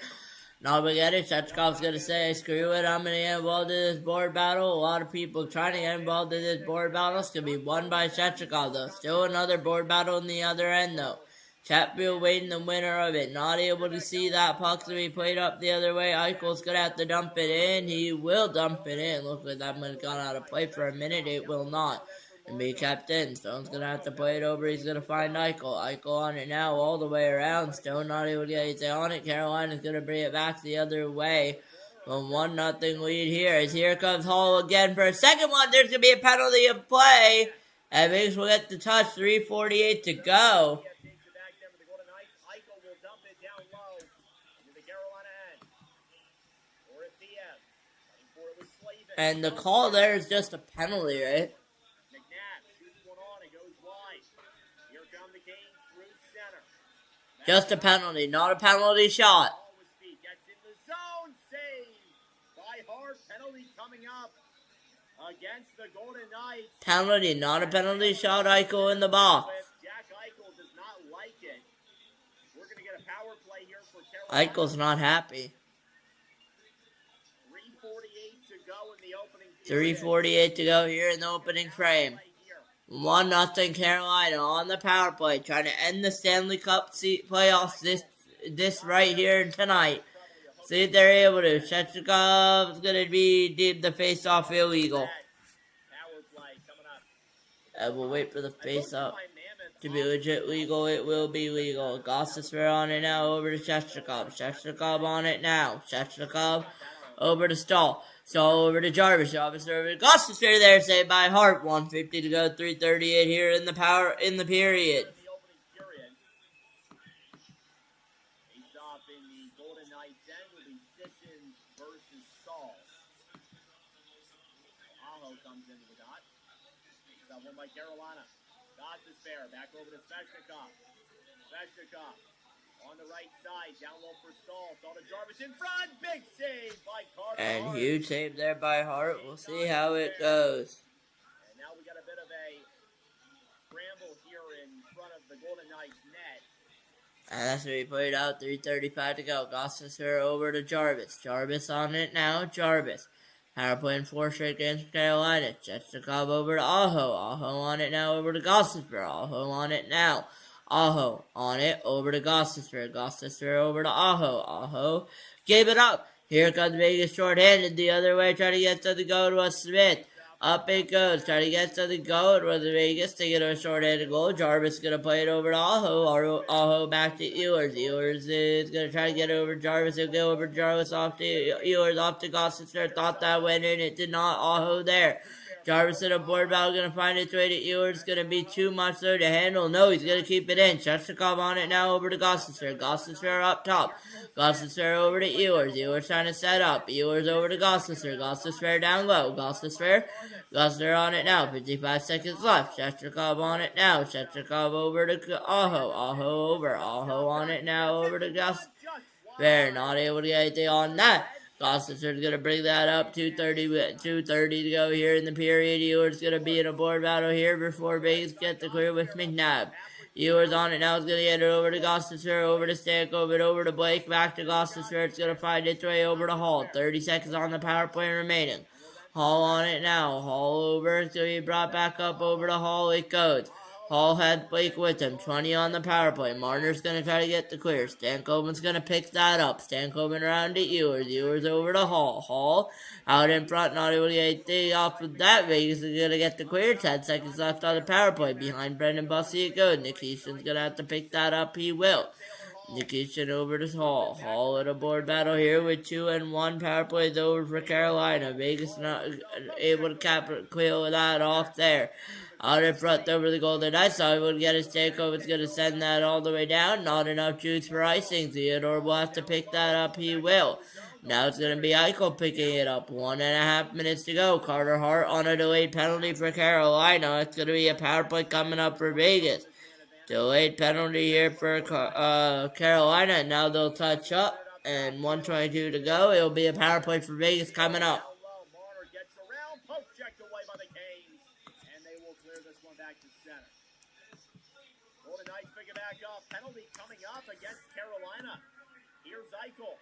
Not gonna get it. Shechnikov's going to say, screw it, I'm going to get involved in this board battle. A lot of people trying to get involved in this board battle. It's going to be won by Shechnikov, though. Still another board battle on the other end, though. Chatfield waiting the winner of it. Not able to see that puck to be played up the other way. Eichel's going to have to dump it in. He will dump it in. Looks like that might have gone out of play for a minute. It will not. And be kept in. Stone's going to have to play it over. He's going to find Eichel. Eichel on it now all the way around. Stone not able to get anything on it. Carolina's going to bring it back the other way. A 1-0 lead here. As here comes Hall again for a second one. There's going to be a penalty of play. And Vegas will get the touch. 3:48 to go. And the call there is just a penalty, right? McNabb shoots one on. It goes wide. Here come the Canes through center. Just a penalty, not a penalty shot. Gets in the zone. Save by Hart. Penalty coming up against the Golden Knights. Penalty, not a penalty shot. Eichel in the box. Jack Eichel does not like it. We're going to get a power play here for Carolina. Eichel's not happy. 3:48 to go here in the opening frame. 1-0 Carolina on the power play, trying to end the Stanley Cup playoffs this right here tonight. See if they're able to. Shechnikov's going to be deemed the face-off illegal. And we'll wait for the face-off to be legit legal. It will be legal. Gostisbehere on it now, over to Shechnikov. Shechnikov on it now. Shechnikov over to Stahl. Stahl over to Jarvis. Jarvis over to Gostisbehere there, saved by Hart. 1:50 to go. 3:38 here in the period. One by Carolina. Gostisbehere back over to Svechnikov. Svechnikov on the right side, down low for Stahl. Stahl to Jarvis in front. Big save by Carter. And huge save there by Hart. We'll see how it goes. And now we got a bit of a scramble here in front of the Golden Knights net. And that's going to be played out. 3:35 to go. Gostisbehere over to Jarvis. Jarvis on it now. Jarvis. Power play in 4 straight games for Carolina. Shechnikov over to Aho. Aho on it now over to Gostisbehere. Aho on it now. Aho on it over to Gostisbehere. Gostisbehere over to Aho. Aho gave it up. Here comes Vegas shorthanded the other way, trying to get to the goal to Smith. Up it goes, trying to get to the goal with Vegas to get a shorthanded goal. Jarvis is going to play it over to Aho. Aho back to Ehlers. Ehlers is going to try to get over Jarvis. He'll go over Jarvis off to Ehlers, off to Gostisbehere. Thought that went in. It did not. Aho there. Jarvis in a board battle, going to find its way to Ehlers. It's going to be too much there to handle. No, he's going to keep it in. Shechnikov on it now over to Gostisbehere. Gostisbehere up top. Gostisbehere over to Ehlers. Ehlers trying to set up. Ehlers over to Gostisbehere. Gostisbehere down low. Gostisbehere on it now. 55 seconds left. Shechnikov on it now. Shechnikov over to Aho. Aho over. Aho on it now over to Gostisbehere. Not able to get anything on that. Gostisbehere's going to bring that up. 2:30 to go here in the period. Ehlers going to be in a board battle here before Vegas get the clear with McNabb. Ehlers on it now. Is going to get it over to Gostisbehere, over to Stankovic, over to Blake, back to Gostisbehere. It's going to find its way over to Hall. 30 seconds on the power play remaining. Hall on it now. Hall over. It's going to be brought back up over to Hall. It goes. Hall had Blake with him. 20 on the power play. Marner's going to try to get the clear. Stankoven's going to pick that up. Stankoven around to Ewers. Ewers over to Hall. Hall out in front, not able to get anything off of that. Vegas is going to get the clear. 10 seconds left on the power play. Behind Brendan Bussey it goes. Nikishin's going to have to pick that up. He will. Nikishin over to Hall. Hall at a board battle here with 2 and 1. Power plays over for Carolina. Vegas not able to clear that off there. Out in front over the Golden Knights. So he would get his takeover. It's going to send that all the way down. Not enough juice for icing. Theodore will have to pick that up. He will. Now it's going to be Eichel picking it up. 1.5 minutes to go. Carter Hart on a delayed penalty for Carolina. It's going to be a power play coming up for Vegas. Delayed penalty here for Carolina. Now they'll touch up. And 1:22 to go. It'll be a power play for Vegas coming up. Marner gets around, poke checked away by the Canes, and they will clear this one back to center. Golden Knights pick it back up. Penalty coming up against Carolina. Here's Eichel.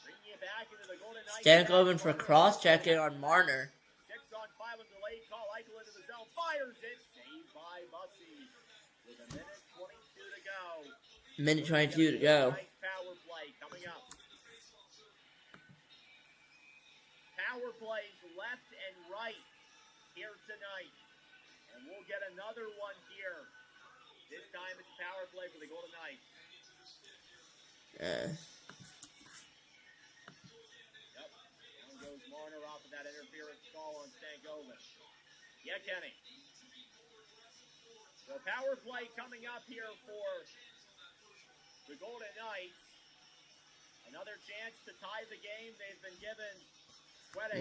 Bringing it back into the Golden Knights. Stankoven for cross-checking on Marner. 6 on 5 with delayed call. Eichel into the zone. Fires it. Saved by Bussey. With a minute 22 to go. Minute 22 to go. Power play coming up. Power plays left and right here tonight. And we'll get another one here. This time it's power play for the Golden Knights. Yep. Down goes Marner off of that interference call on Stankoven. Yeah, Kenny. So power play coming up here for the Golden Knights. Another chance to tie the game. They've been given.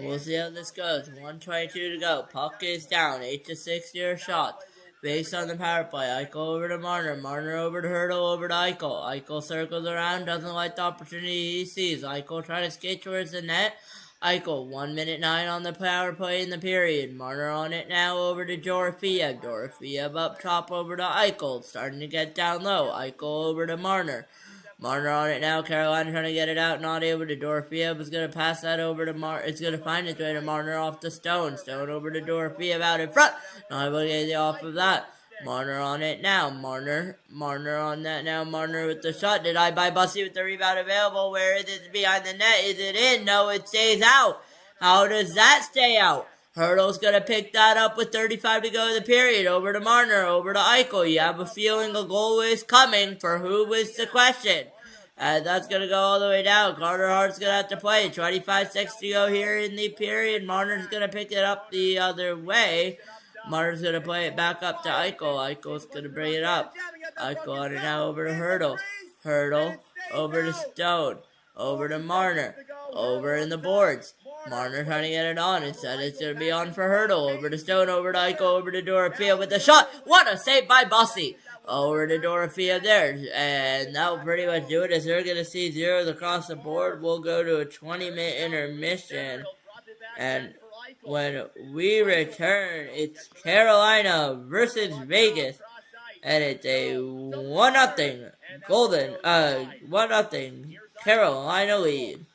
We'll see how this goes. 1:22 to go. Puck is down. 8-6 your shot. Based on the power play. Eichel over to Marner. Marner over to Hurdle over to Eichel. Eichel circles around. Doesn't like the opportunity he sees. Eichel trying to skate towards the net. Eichel, 1 minute 9 on the power play in the period. Marner on it now over to Dorofiev. Dorofiev up top over to Eichel. Starting to get down low. Eichel over to Marner. Marner on it now. Carolina trying to get it out. Not able to. Dorofiev is going to pass that over to Marner. It's going to find its way to Marner off the Stone. Stone over to Dorofiev out in front. Not able to get it off of that. Marner on it now. Marner on that now. Marner with the shot. Denied by Bussey with the rebound available. Where is it behind the net? Is it in? No, it stays out. How does that stay out? Hurdle's going to pick that up with 35 to go in the period. Over to Marner, over to Eichel. You have a feeling a goal is coming. For who is the question? And that's going to go all the way down. Carter Hart's going to have to play. 25 seconds to go here in the period. Marner's going to pick it up the other way. Marner's going to play it back up to Eichel. Eichel's going to bring it up. Eichel on it now over to Hurdle. Hurdle over to Stone. Over to Marner. Over in the boards. Marner trying to get it on. Instead, it's going to be on for Hurdle. Over to Stone, over to Eichel, over to Dorofiev with the shot. What a save by Bussey. Over to Dorofiev there. And that will pretty much do it, as they're going to see zeros across the board. We'll go to a 20-minute intermission. And when we return, it's Carolina versus Vegas. And it's a 1-0 1-0 Carolina lead.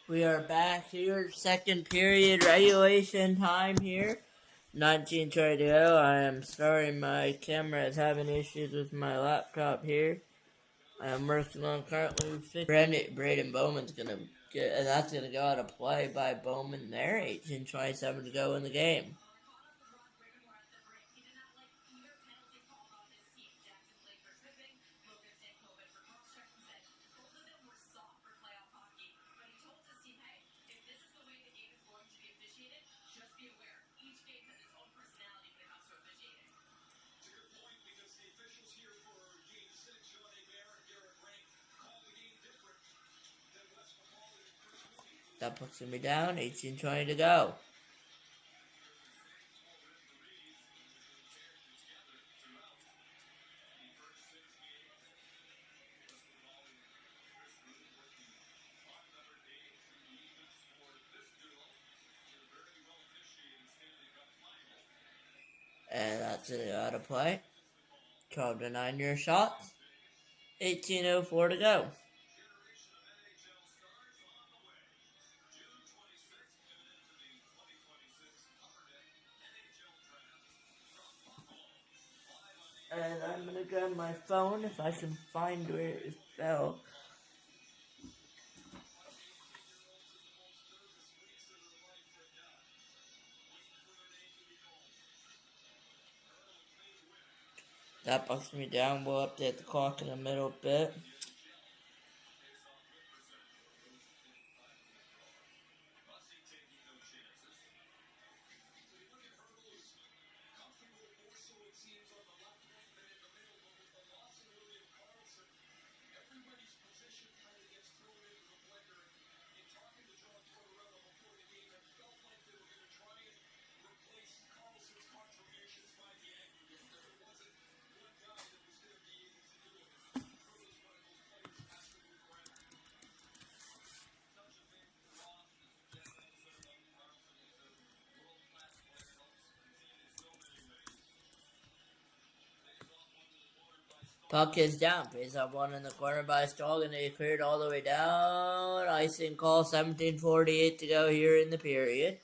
We are back here, second period regulation time here. 19:20 to go. I am sorry my camera is having issues with my laptop here. I am working on currently fixing Braden Bowman's gonna get, and that's gonna go out of play by Bowman there. 18:27 to go in the game. That puts me down. 18:20 to go. And that's gonna go out of play. 12 to 9 your shots. 18:04 to go. And I'm gonna grab my phone if I can find where it fell. That bucks me down. We'll update the clock in a middle bit. Puck is down. Face up one in the corner by Stahl. Gonna get cleared all the way down. Icing call. 17:48 to go here in the period.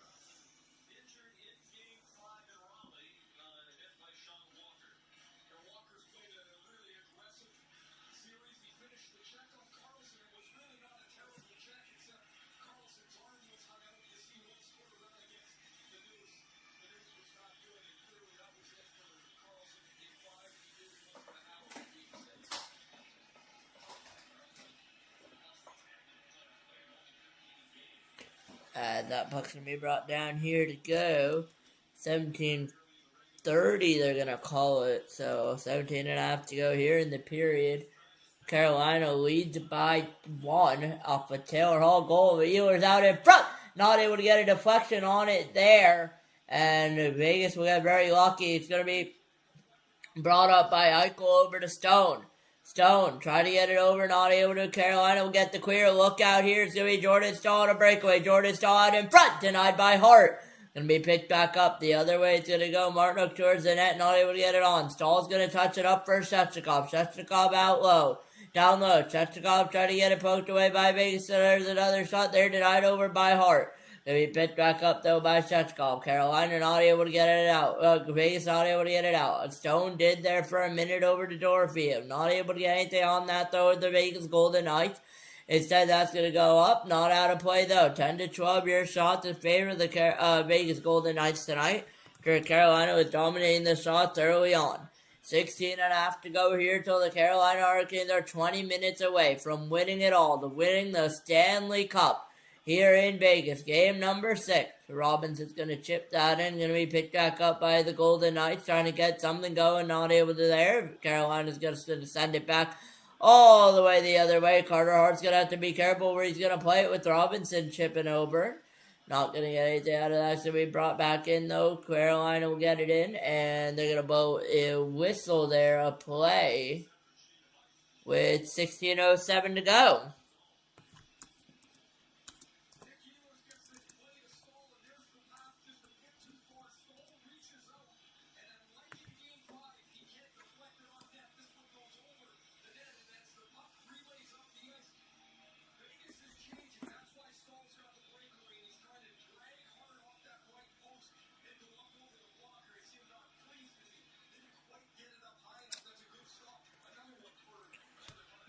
That puck's gonna be brought down here to go. 17:30 they're gonna call it. So 17 and a half to go here in the period. Carolina leads by 1 off a Taylor Hall goal. The Ehlers out in front. Not able to get a deflection on it there. And Vegas will get very lucky. It's going to be brought up by Eichel over to Stone. Stone, try to get it over, not able to. Carolina will get the clear. Look out here. It's going to be Jordan Stahl on a breakaway. Jordan Stahl out in front. Denied by Hart. Going to be picked back up. The other way it's going to go. Martinook towards the net. Not able to get it on. Stahl's going to touch it up for Shevchikov. Shevchikov out low. Down low. Shevchikov trying to get it poked away by Vegas. So there's another shot there. Denied over by Hart. Going to be picked back up though by Shevchikov. Carolina not able to get it out. Vegas not able to get it out. Stone did there for a minute over to Dorfield. Not able to get anything on that though with the Vegas Golden Knights. Instead, that's going to go up. Not out of play though. 10 to 12 your shots in favor of the Vegas Golden Knights tonight. Carolina was dominating the shots early on. 16 and a half to go here till the Carolina Hurricanes are 20 minutes away from winning it all, to winning the Stanley Cup here in Vegas. Game number 6. Robinson's going to chip that in. Going to be picked back up by the Golden Knights. Trying to get something going. Not able to there. Carolina's going to send it back all the way the other way. Carter Hart's going to have to be careful where he's going to play it with Robinson chipping over. Not going to get anything out of that. It's going to be brought back in, though. Carolina will get it in. And they're going to blow a whistle there, a play, with 16:07 to go.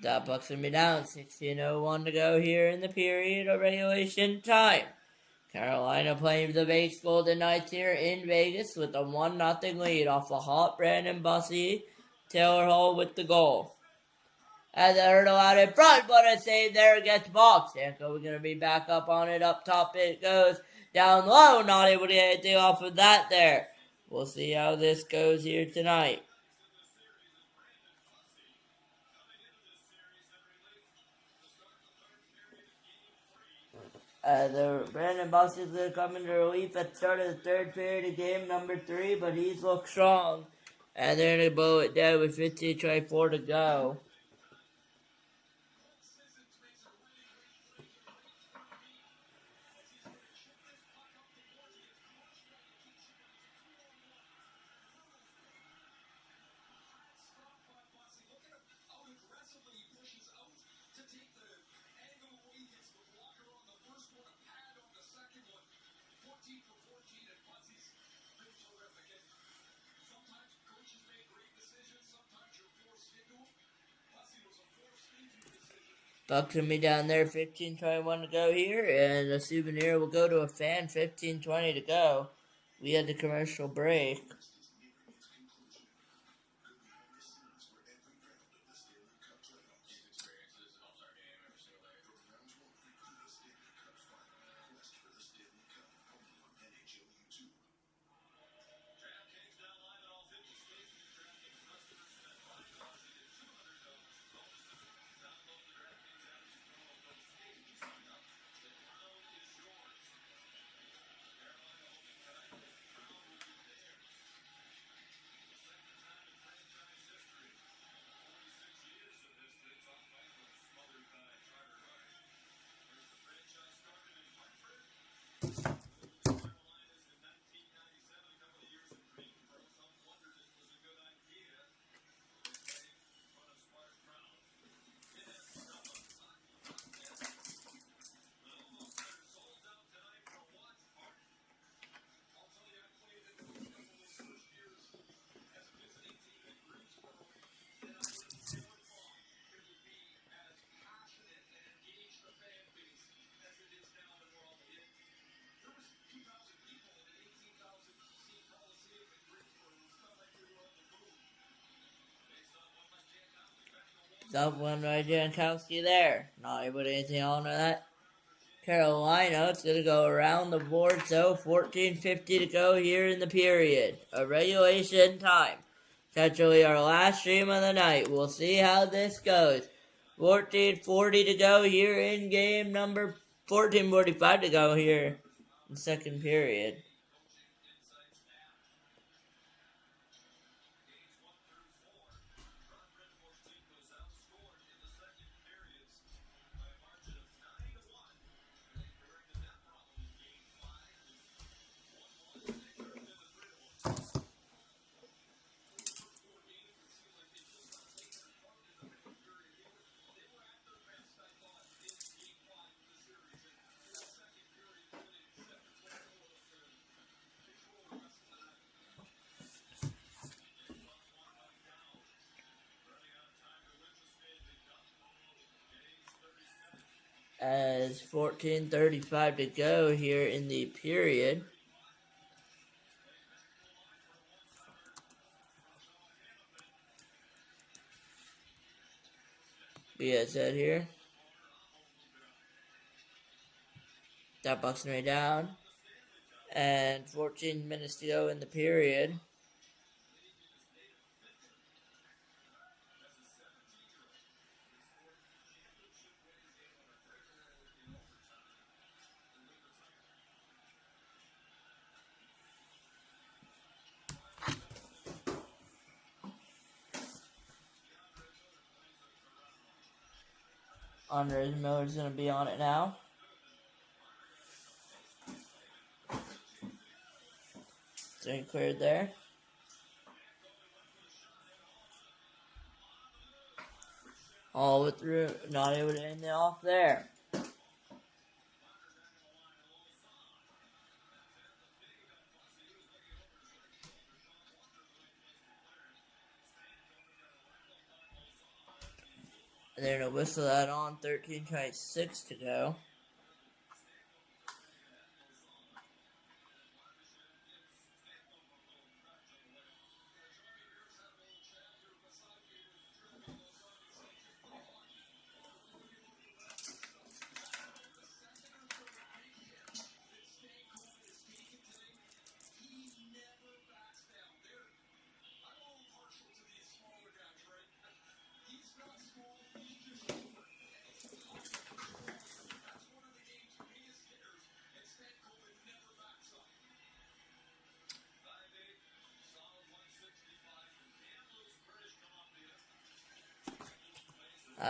The Bucks will be down 16:01 to go here in the period of regulation time. Carolina playing the base Golden Knights here in Vegas with a 1-0 lead off a hot Brandon Bussey. Taylor Hall with the goal. As the hurdle out in front, but a save there against Box. Stanko is going to be back up on it. Up top it goes. Down low, not able to get anything off of that there. We'll see how this goes here tonight. The Brandon Boss is going to come into relief at the start of the third period of game number 3, but he's looked strong. And they're going to blow it down with 15:24 to go. Bucks will be down there, 15:21 to go here, and the souvenir will go to a fan, 15:20 to go. We had the commercial break. Up one right Jankowski there. Not able to do anything on that. Carolina, it's going to go around the board, so 14:50 to go here in the period. A regulation time. Essentially our last stream of the night. We'll see how this goes. 14:40 to go here in game number 14:45 to go here in the second period. As 14:35 to go here in the period. Yeah, said here. That Bucks way down. And 14 minutes to go in the period. Andres Miller's going to be on it now. Staying cleared there. All with through, not able to end it off there. And they're going to whistle that on. 13:26 to go.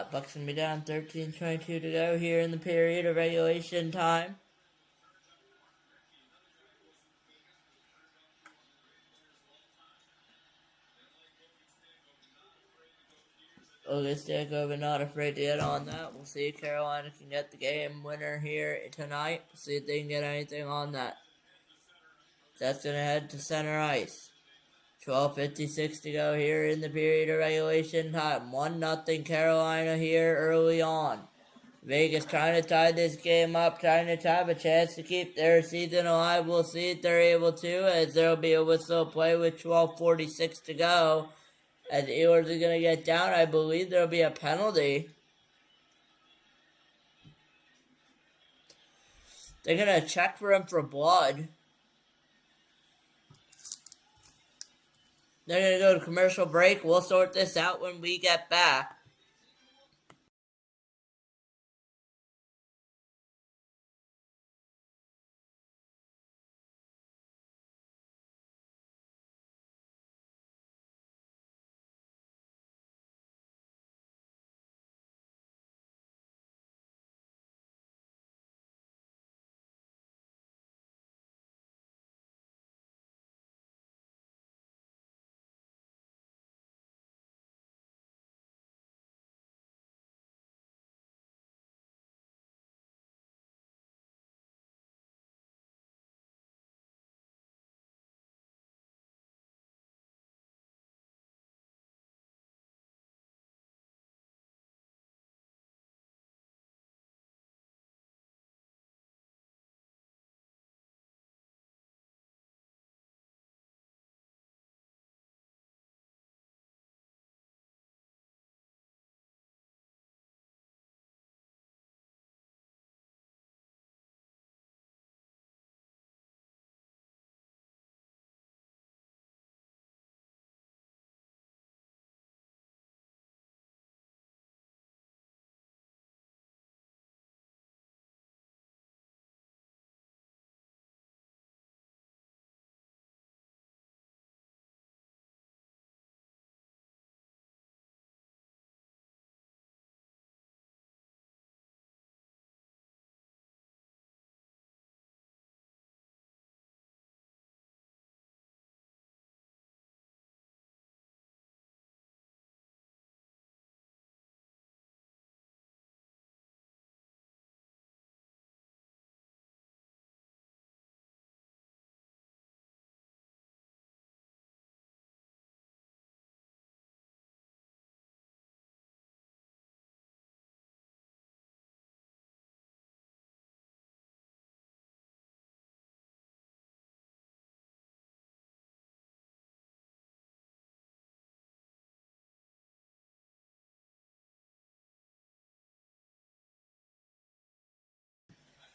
Bucks going to be down 13:22 to go here in the period of regulation time. Augustico not afraid to get on that. We'll see if Carolina can get the game winner here tonight. See if they can get anything on that. That's going to head to center ice. 12:56 to go here in the period of regulation time. 1-0 Carolina here early on. Vegas trying to tie this game up, trying to have a chance to keep their season alive. We'll see if they're able to, as there will be a whistle play with 12:46 to go. As the Oilers are going to get down, I believe there will be a penalty. They're going to check for him for blood. They're going to go to commercial break. We'll sort this out when we get back.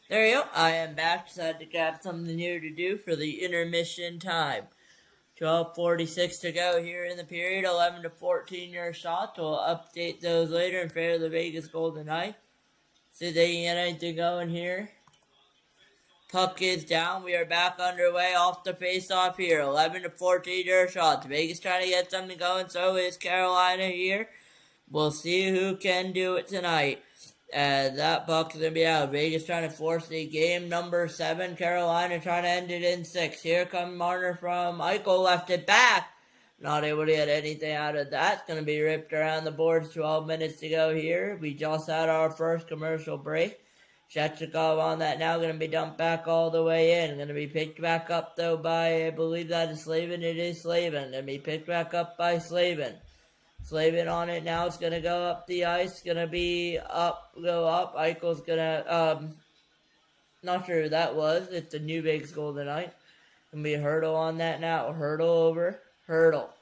There you go. I am back. Decided to grab something new to do for the intermission time. 12:46 to go here in the period. 11-14 your shots. We'll update those later in favor of the Vegas Golden Knights. See if they can get anything going here. Puck is down. We are back underway off the face-off here. 11-14 your shots. Vegas trying to get something going. So is Carolina here. We'll see who can do it tonight. That puck's going to be out. Vegas trying to force the game number 7. Carolina trying to end it in 6. Here comes Marner from Eichel. Left it back. Not able to get anything out of that. It's going to be ripped around the boards. 12 minutes to go here. We just had our first commercial break. Shechikov on that now. Going to be dumped back all the way in. Going to be picked back up, though, by, I believe that is Slavin. It is Slavin. Going to be picked back up by Slavin. Slavin on it now. It's gonna go up the ice. Gonna be up, go up. Eichel's gonna not sure who that was. It's the New Vegas Golden Knight. Gonna be Hurdle on that now. Hurdle over. Hurdle.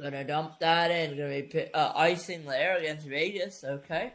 Gonna dump that in. Gonna be icing there against Vegas. Okay.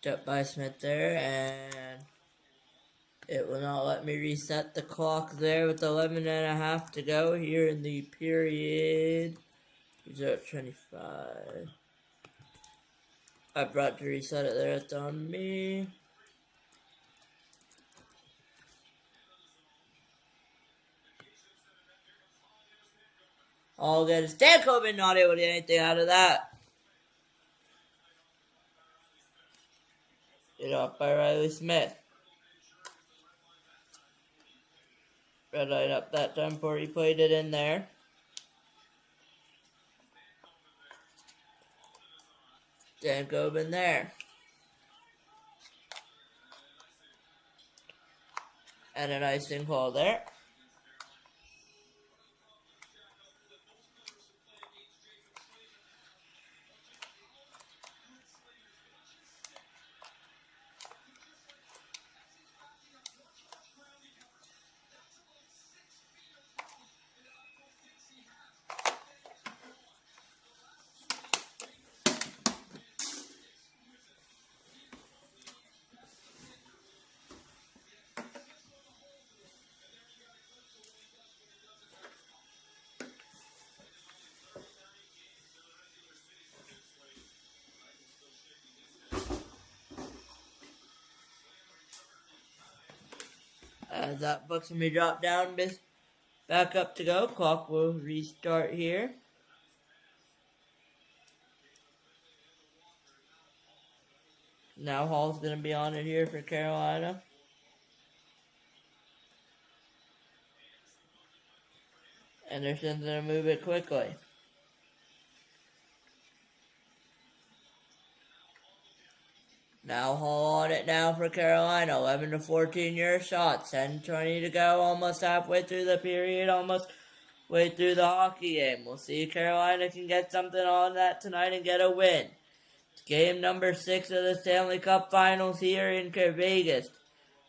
Up by Smith there, and it will not let me reset the clock there with 11 and a half to go here in the period. 0:25. I brought to reset it there. It's on me. All good. Stan Coben not able to get anything out of that. Get off by Riley Smith. Red light up that time before he played it in there. Dan Coben there. And an icing call there. As that book's gonna be dropped down, back up to go. Clock will restart here. Now Hall's gonna be on it here for Carolina. Anderson's gonna move it quickly. Now Hall on it now for Carolina. 11 to 14 your shots. 10:20 to go. Almost halfway through the period. Almost way through the hockey game. We'll see if Carolina can get something on that tonight and get a win. It's game number 6 of the Stanley Cup Finals here in Vegas.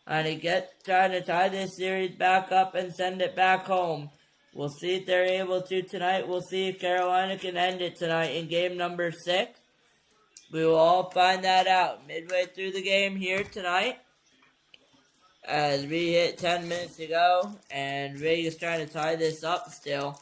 And trying to tie this series back up and send it back home. We'll see if they're able to tonight. We'll see if Carolina can end it tonight in game number 6. We will all find that out midway through the game here tonight. As we hit 10 minutes to go. And Vegas trying to tie this up still.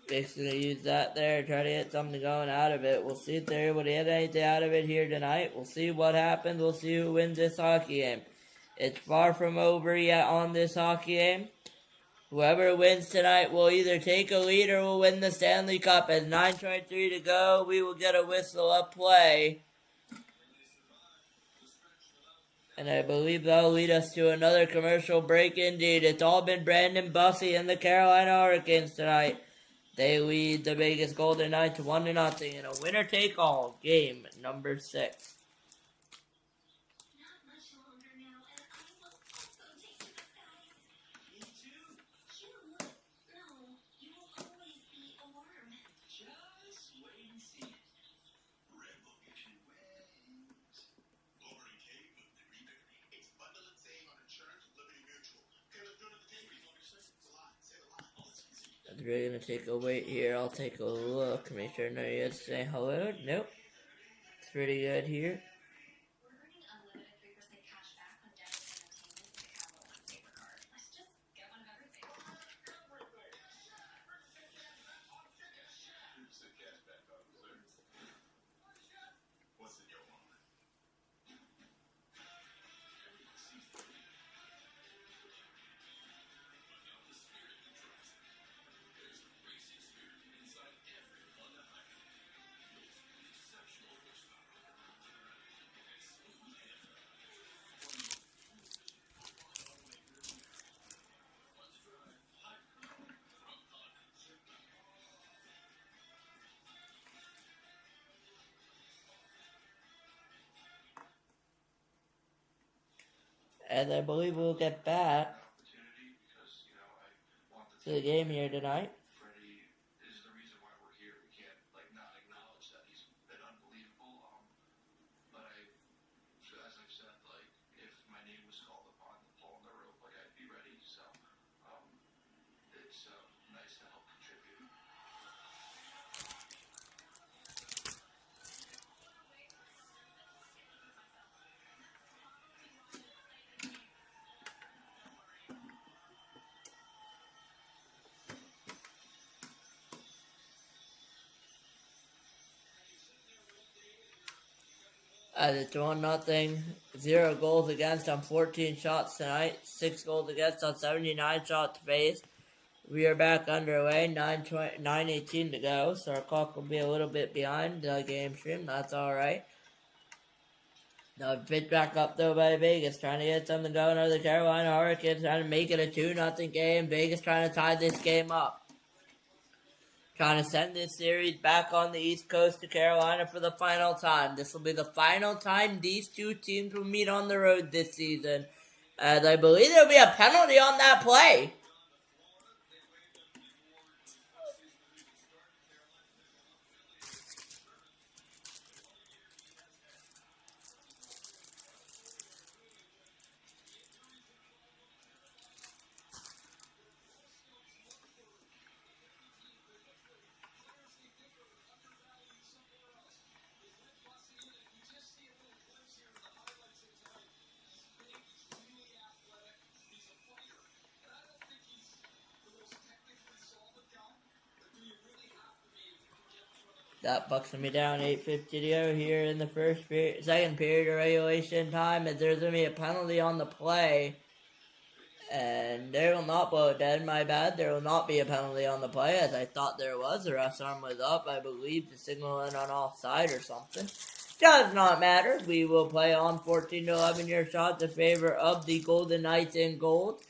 Vegas going to use that there. Try to get something going out of it. We'll see if they're able to get anything out of it here tonight. We'll see what happens. We'll see who wins this hockey game. It's far from over yet on this hockey game. Whoever wins tonight will either take a lead or will win the Stanley Cup. As 9:23 to go, we will get a whistle of play. And I believe that'll lead us to another commercial break indeed. It's all been Brandon Bussey and the Carolina Hurricanes tonight. They lead the Vegas Golden Knights 1-0 in a winner-take-all game number 6. We're going to take a wait here. I'll take a look. Make sure none of you guys say hello. Nope. It's pretty good here. And I believe we'll get back to the game here tonight. It's 1-0. 0 goals against on 14 shots tonight. 6 goals against on 79 shots faced. We are back underway. 9:18 to go, so our clock will be a little bit behind the game stream. That's all right. Now pitch back up though by Vegas, trying to get something going over the Carolina Hurricanes, trying to make it a 2-0 game. Vegas trying to tie this game up. Trying to send this series back on the East Coast to Carolina for the final time. This will be the final time these two teams will meet on the road this season. As I believe there will be a penalty on that play. That bucks me down. 8:50 to go here in the second period of regulation time, as there's going to be a penalty on the play. And there will not, well, dead, my bad. There will not be a penalty on the play, as I thought there was. The ref's arm was up, I believe, to signal in on offside or something. Does not matter. We will play on 14-11 your shot in favor of the Golden Knights in gold.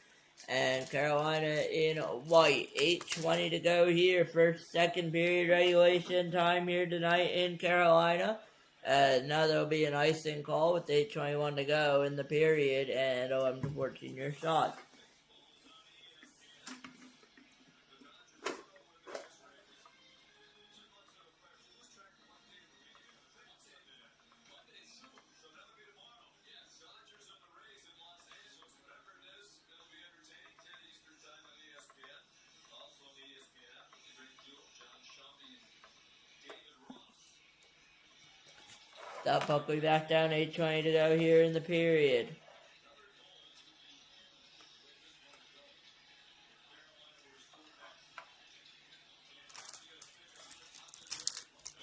And Carolina in white. 8:20 to go here. Second period regulation time here tonight in Carolina. Now there'll be an icing call with 8:21 to go in the period and 11-14 your shot. That puck will be back down. 8:20 to go here in the period.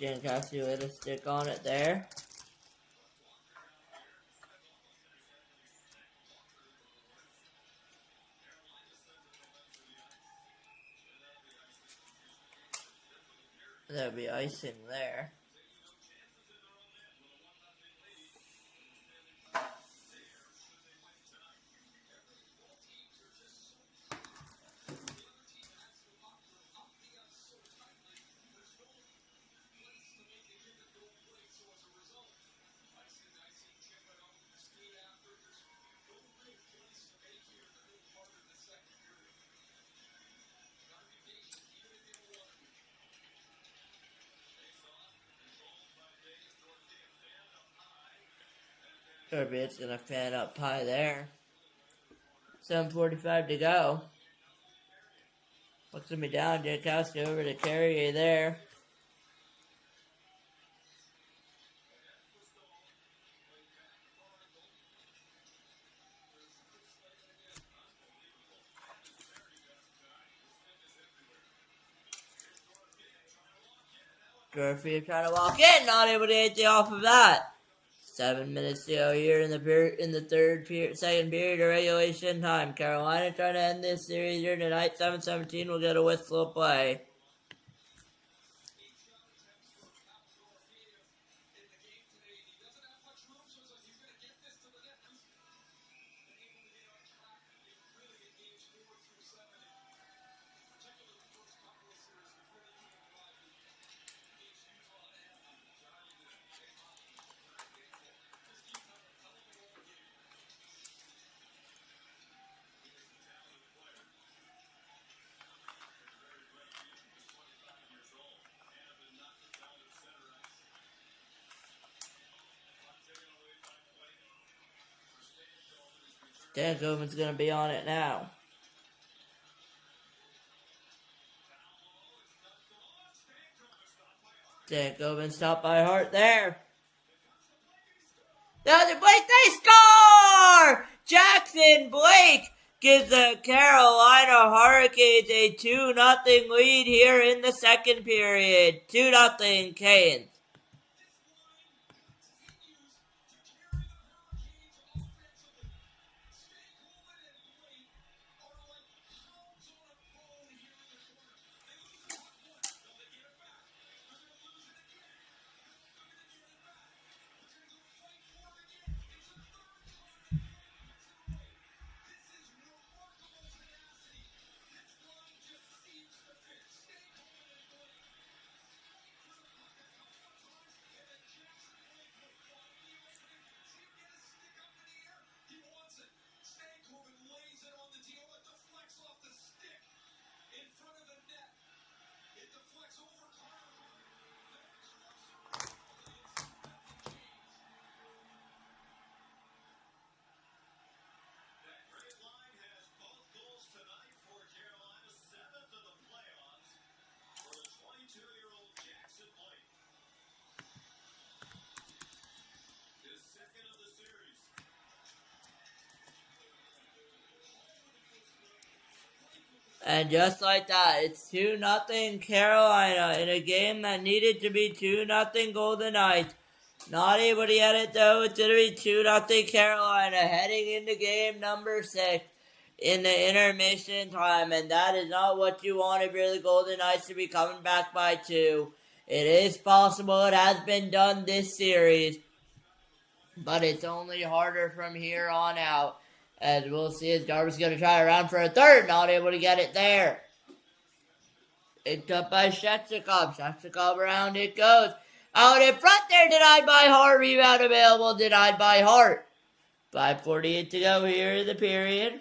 Jankowski with a stick on it there. There'll be icing there. It's going to fan up high there. 7:45 to go. Looks me down. Jankowski over to Carrier there. Murphy trying to walk in, not able to get the off of that. 7 minutes to go here in the second period of regulation time. Carolina trying to end this series here tonight. 7:17 will get a whistle of play. Stankoven's going to be on it now. Stankoven stopped by Hart there. The other Blake, they score! Jackson Blake gives the Carolina Hurricanes a 2-0 lead here in the second period. 2-0 Canes. And just like that, it's 2-0 Carolina in a game that needed to be 2-0 Golden Knights. Not able to get it though. It's going to be 2-0 Carolina heading into game number 6 in the intermission time. And that is not what you want if you're the Golden Knights to be coming back by 2. It is possible. It has been done this series. But it's only harder from here on out. As we'll see as Darby's going to try around for a third. Not able to get it there. Picked up by Shechikov. Shechikov around it goes. Out in front there. Denied by Hart. Rebound available. Denied by Hart. 5:48 to go here in the period.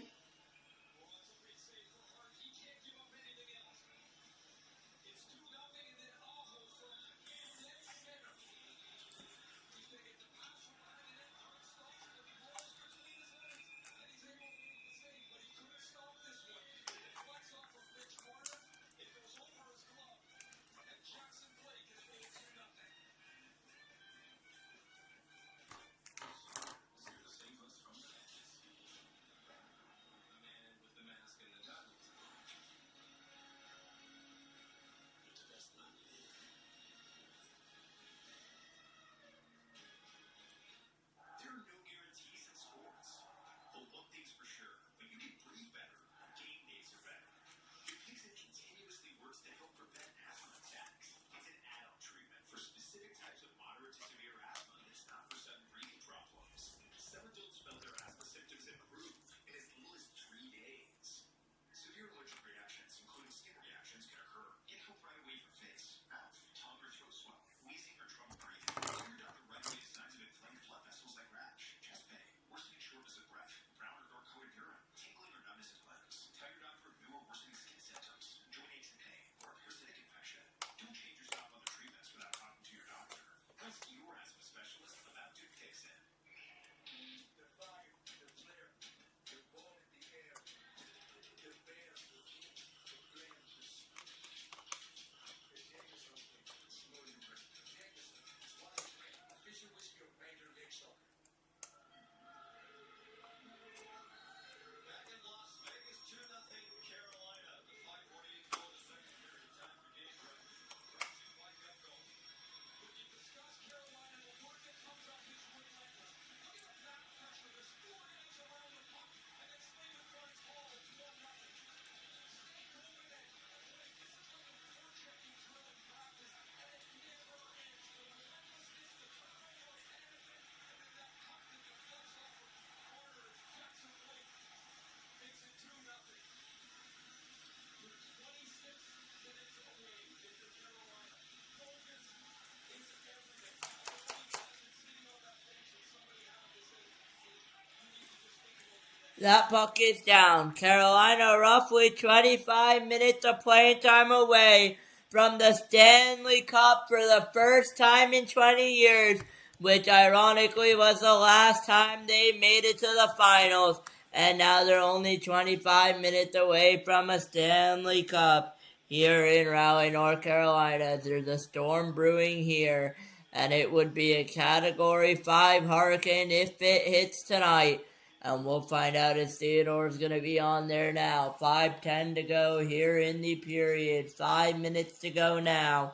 That puck is down. Carolina roughly 25 minutes of playing time away from the Stanley Cup for the first time in 20 years, which ironically was the last time they made it to the finals. And now they're only 25 minutes away from a Stanley Cup here in Raleigh, North Carolina. There's a storm brewing here, and it would be a Category 5 hurricane if it hits tonight. And we'll find out if Theodore's going to be on there now. 5:10 to go here in the period. 5 minutes to go now.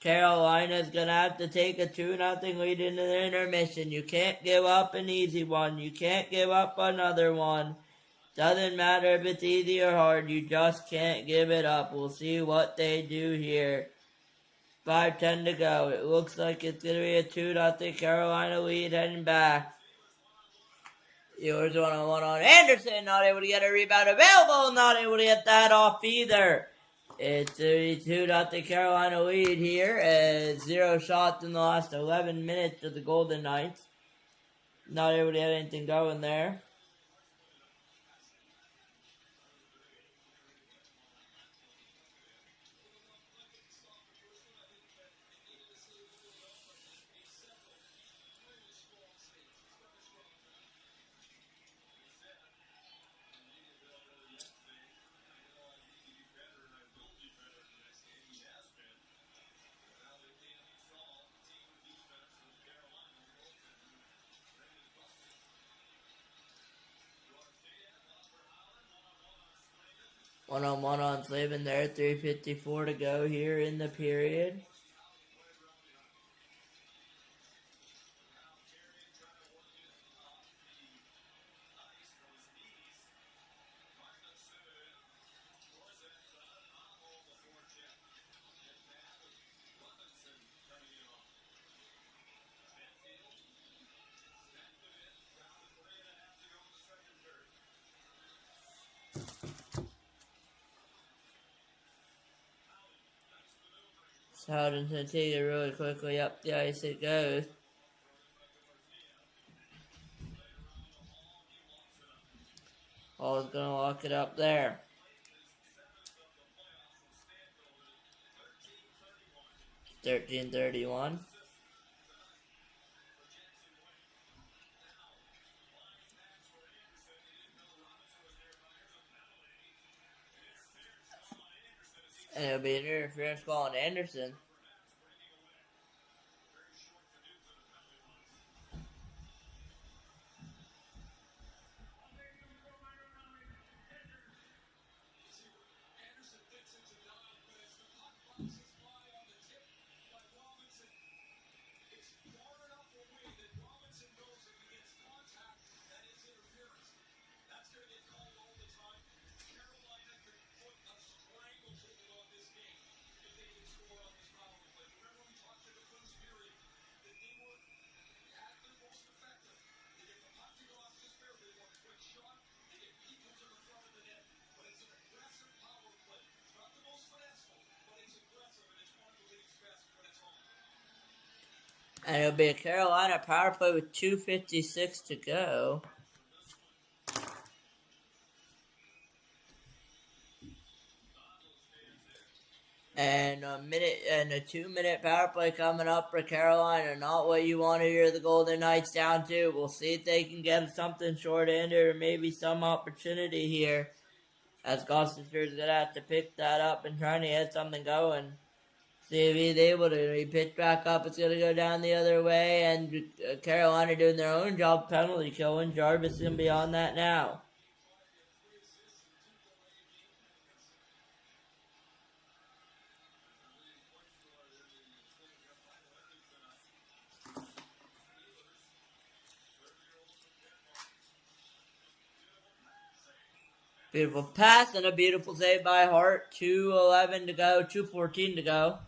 Carolina's going to have to take a 2-0 lead into the intermission. You can't give up an easy one. You can't give up another one. Doesn't matter if it's easy or hard. You just can't give it up. We'll see what they do here. 5:10 to go. It looks like it's going to be a 2-0 Carolina lead heading back. Yours 1-on-1 on Anderson. Not able to get a rebound available. Not able to get that off either. It's a 2-0 Carolina lead here. 0 shots in the last 11 minutes of the Golden Knights. Not able to get anything going there. One-on-one on Slavin there. 3:54 to go here in the period. Howden's going to take it really quickly up the ice it goes. Hall's going to lock it up there. $13.31. And it'll be an interference call on Anderson. And it'll be a Carolina power play with 2:56 to go. And a 2-minute power play coming up for Carolina. Not what you want to hear the Golden Knights down to. We'll see if they can get something short-handed or maybe some opportunity here. As Gostisber's going to have to pick that up and trying to get something going. See if he's able to. He pitch back up. It's going to go down the other way. And Carolina doing their own job penalty killing. Jarvis is going to be on that now. Beautiful pass and a beautiful save by Hart. 2:11 to go. 2:14 to go.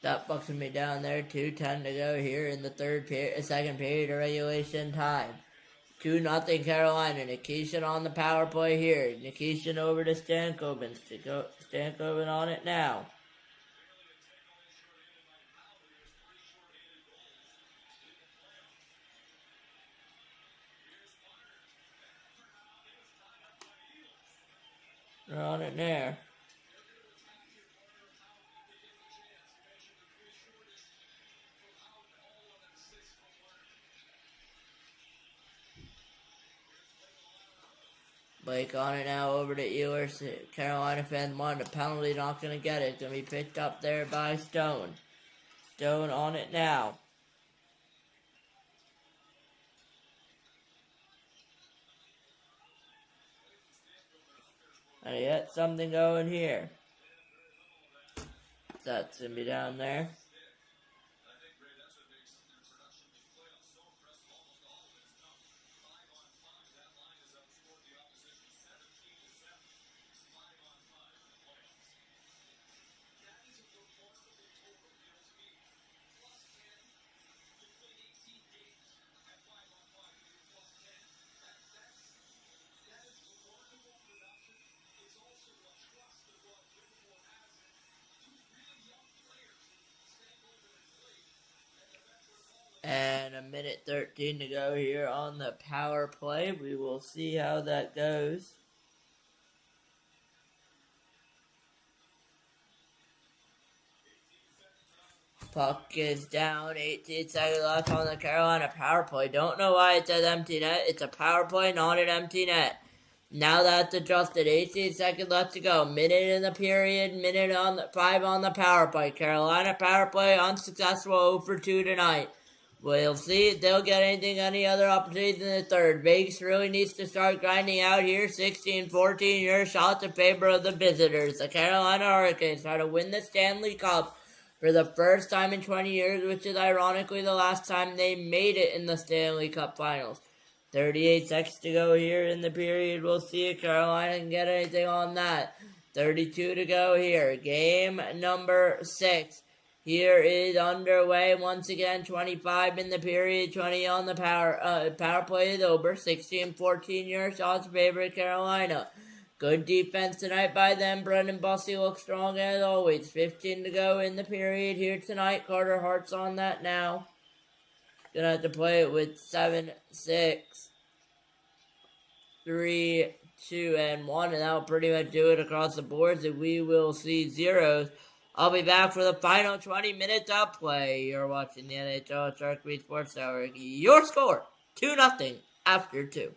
That bucks me down there. 2:10 to go here in the second period of regulation time. 2-0 Carolina. Nikishin on the power play here. Nikishin over to Stankoven. Stankoven on it now. They're on it there. Blake on it now over to Ehlers. Carolina fans wanted a penalty, not going to get it. Going to be picked up there by Stone. Stone on it now. And he got something going here. That's going to be down there. And a minute 13 to go here on the power play. We will see how that goes. Puck is down, 18 seconds left on the Carolina power play. Don't know why it says empty net. It's a power play, not an empty net. Now that's adjusted. 18 seconds left to go. Minute in the period, minute on the 5 on the power play. Carolina power play unsuccessful 0 for 2 tonight. We'll see if they'll get any other opportunities in the third. Vegas really needs to start grinding out here. 16-14, your shots in favor of the visitors. The Carolina Hurricanes try to win the Stanley Cup for the first time in 20 years, which is ironically the last time they made it in the Stanley Cup Finals. 38 seconds to go here in the period. We'll see if Carolina can get anything on that. 32 to go here. Game number 6. Here is underway once again. 25 in the period, 20 on the power play is over. 16-14 your shots favor Carolina. Good defense tonight by them. Brendan Bussey looks strong as always. 15 to go in the period here tonight. Carter Hart's on that now. Gonna have to play it with 7, 6, 3, 2, and 1, and that'll pretty much do it across the boards, and we will see zeros. I'll be back for the final 20 minutes of play. You're watching the NHL Shark Beat Sports Hour. Your score, 2-0 after 2.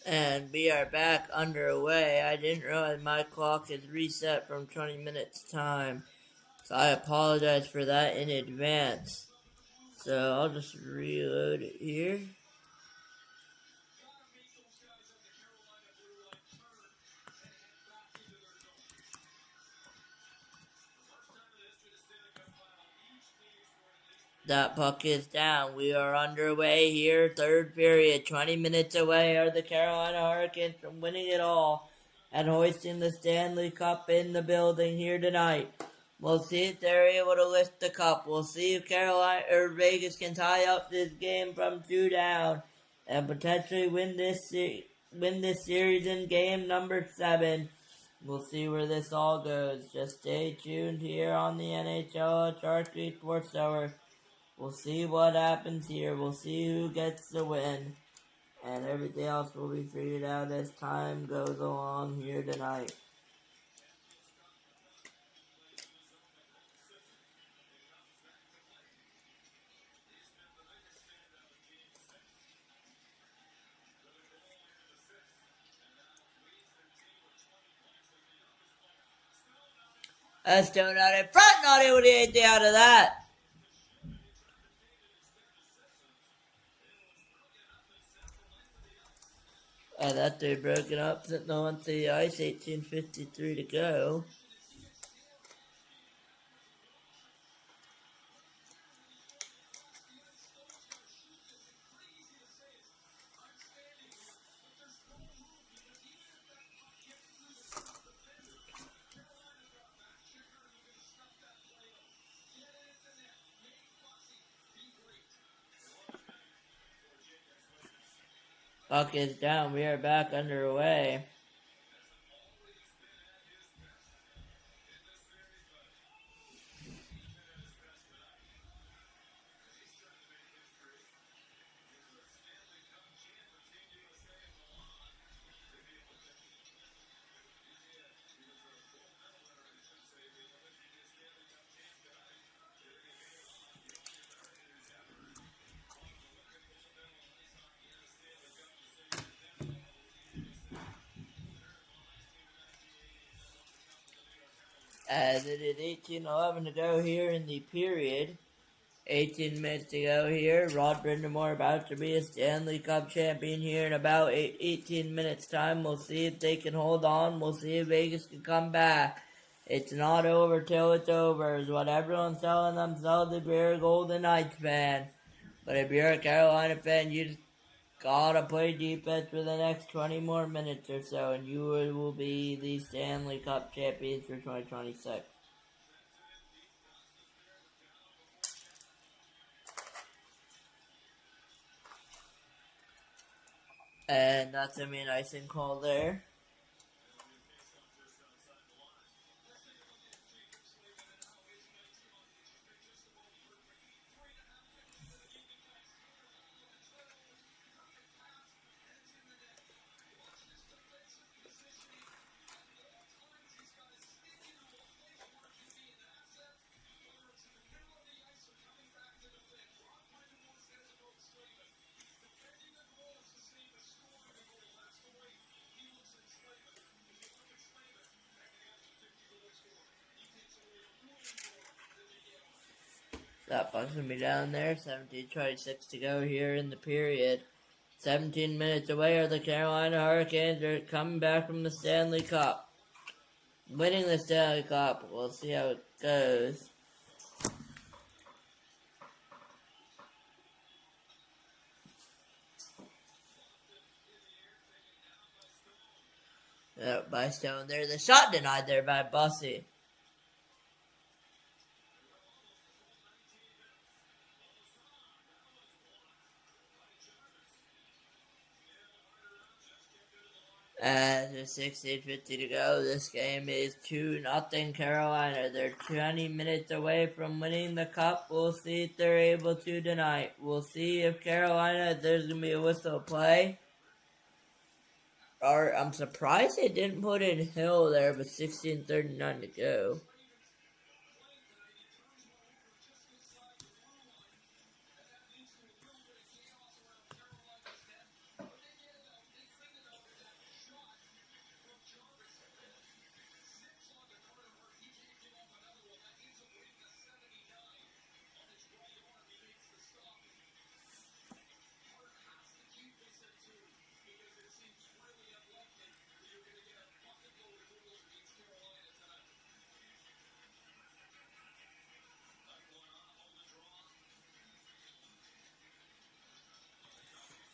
And we are back underway. I didn't realize my clock is reset from 20 minutes time. So I apologize for that in advance. So I'll just reload it here. That puck is down. We are underway here. Third period. 20 minutes away are the Carolina Hurricanes from winning it all and hoisting the Stanley Cup in the building here tonight. We'll see if they're able to lift the cup. We'll see if Carolina or Vegas can tie up this game from 2 down and potentially win this series in game number 7. We'll see where this all goes. Just stay tuned here on the NHL Sharik Sports Hour. We'll see what happens here. We'll see who gets the win. And everything else will be figured out as time goes along here tonight. A stone out in front, not able to get anything out of that. That they're broken up, sitting on the ice, 18:53 to go. Puck is down, we are back underway. As it is 18:11 to go here in the period. 18 minutes to go here. Rod Brindamore about to be a Stanley Cup champion here in about 18 minutes time. We'll see if they can hold on. We'll see if Vegas can come back. It's not over till it's over is what everyone's telling themselves if you're a Golden Knights fan. But if you're a Carolina fan, you just gotta play defense for the next 20 more minutes or so, and you will be the Stanley Cup champions for 2026. And that's a mean icing call there. That puck's gonna be down there. 17:26 to go here in the period. 17 minutes away are the Carolina Hurricanes. Are coming back from the Stanley Cup. Winning the Stanley Cup. We'll see how it goes. By Stone there. The shot denied there by Bussy. As there's 16:50 to go, this game is 2-0 Carolina. They're 20 minutes away from winning the cup. We'll see if they're able to tonight. We'll see if Carolina, there's going to be a whistle play. Or I'm surprised they didn't put in Hill there, but 16:39 to go.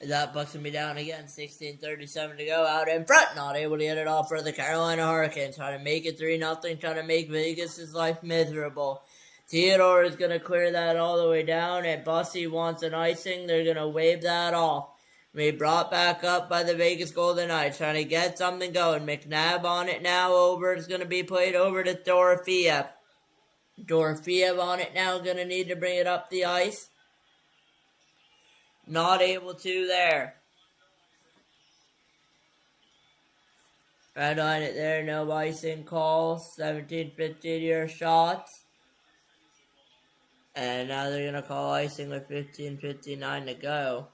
That bucks me down again. 16:37 to go. Out in front. Not able to get it off for the Carolina Hurricanes. Trying to make it 3-0. Trying to make Vegas' life miserable. Theodore is going to clear that all the way down. And Bussy wants an icing. They're going to wave that off. Be brought back up by the Vegas Golden Knights. Trying to get something going. McNabb on it now. Over. It's going to be played over to Dorofiev. Dorofiev on it now. Going to need to bring it up the ice. Not able to there. Right on it there. No icing call. 17-15 shots. And now they're going to call icing with 15:59 to go.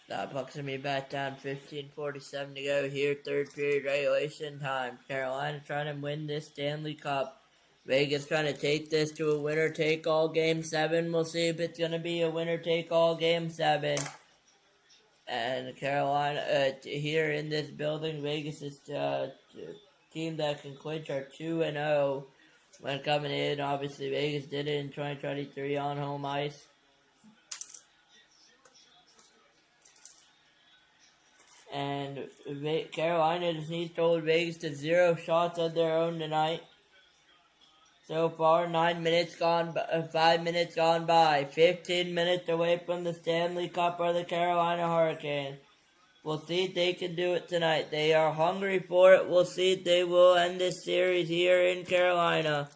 That pucks me back down. 15:47 to go here. Third period regulation time. Carolina trying to win this Stanley Cup. Vegas trying to take this to a winner-take-all Game 7. We'll see if it's going to be a winner-take-all Game 7. And Carolina, here in this building, Vegas is team that can clinch are 2-0 when coming in. Obviously, Vegas did it in 2023 on home ice. And Carolina just needs to hold Vegas to 0 shots of their own tonight. So far, 5 minutes gone by. 15 minutes away from the Stanley Cup are the Carolina Hurricanes. We'll see if they can do it tonight. They are hungry for it. We'll see if they will end this series here in Carolina.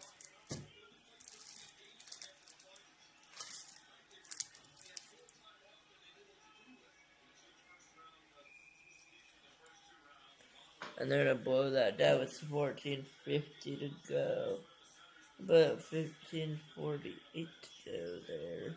And they're going to blow that down with 14:50 to go. But 15:48 to go there.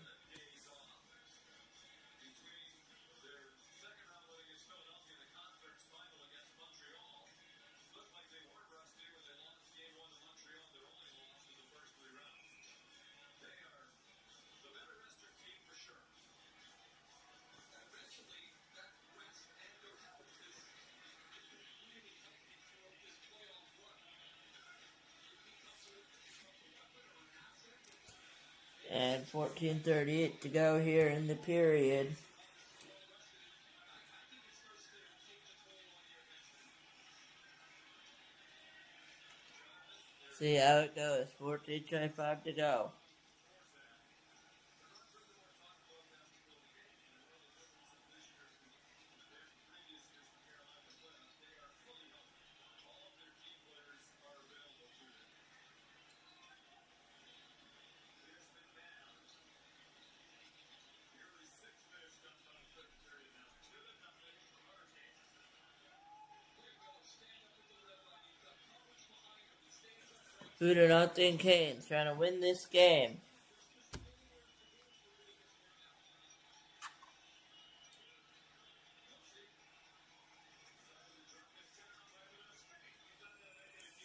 And 14:38 to go here in the period. See how it goes. 14:25 to go. Who do not think Canes trying to win this game?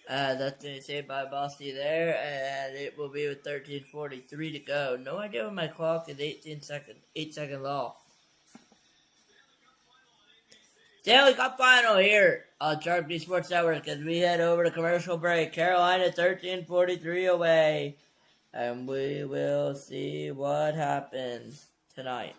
That's going to be saved by Bossy there, and it will be with 13:43 to go. No idea when my clock is 8 seconds off. Stanley Cup final here on Shark Sports Network as we head over to commercial break. Carolina 13:43 away, and we will see what happens tonight.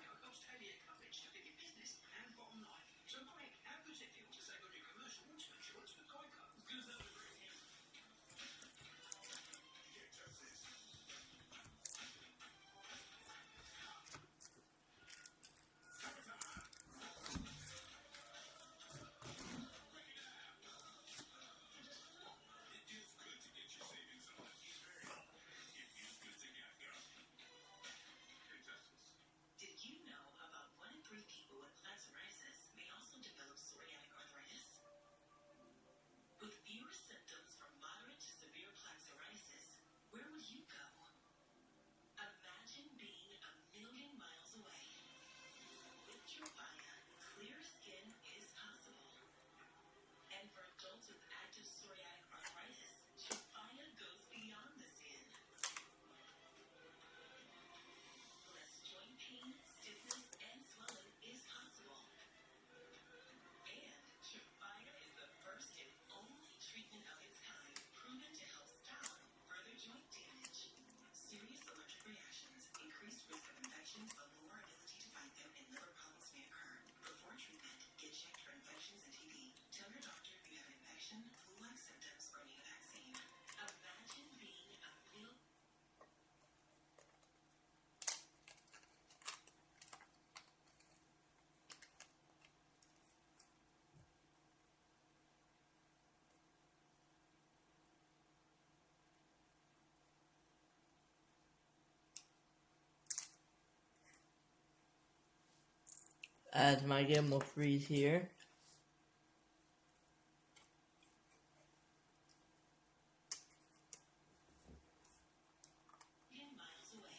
As my game will freeze here.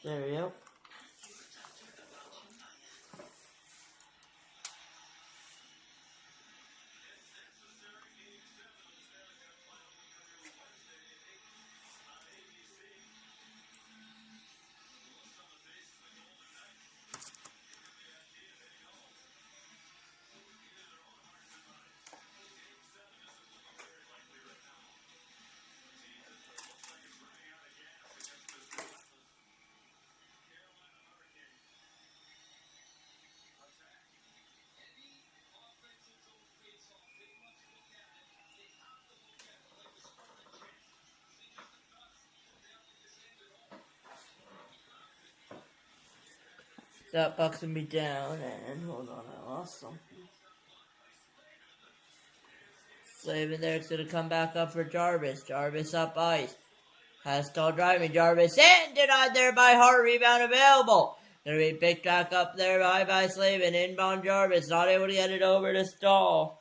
There we go. That boxing me down, and hold on, I lost something. Slavin there, it's gonna come back up for Jarvis. Jarvis up ice. Has stall driving. Jarvis in, denied there by Hart. Rebound available. Gonna be picked back up there by Slavin. Inbound Jarvis, not able to get it over to Stahl.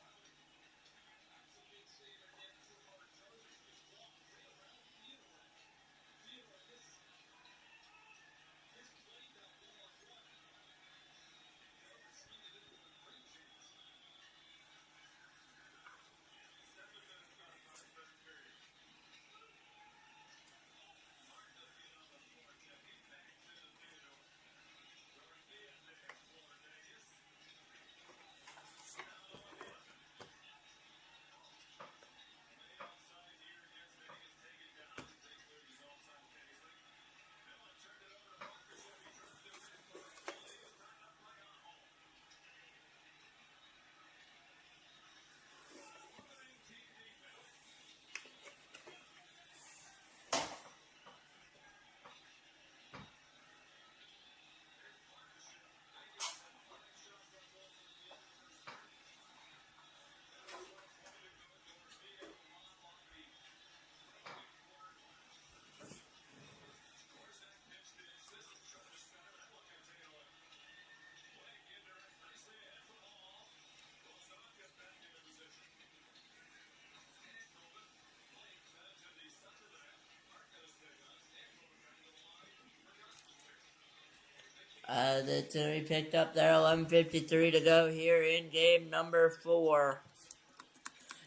That's going to be picked up there. 11:53 to go here in game number 4.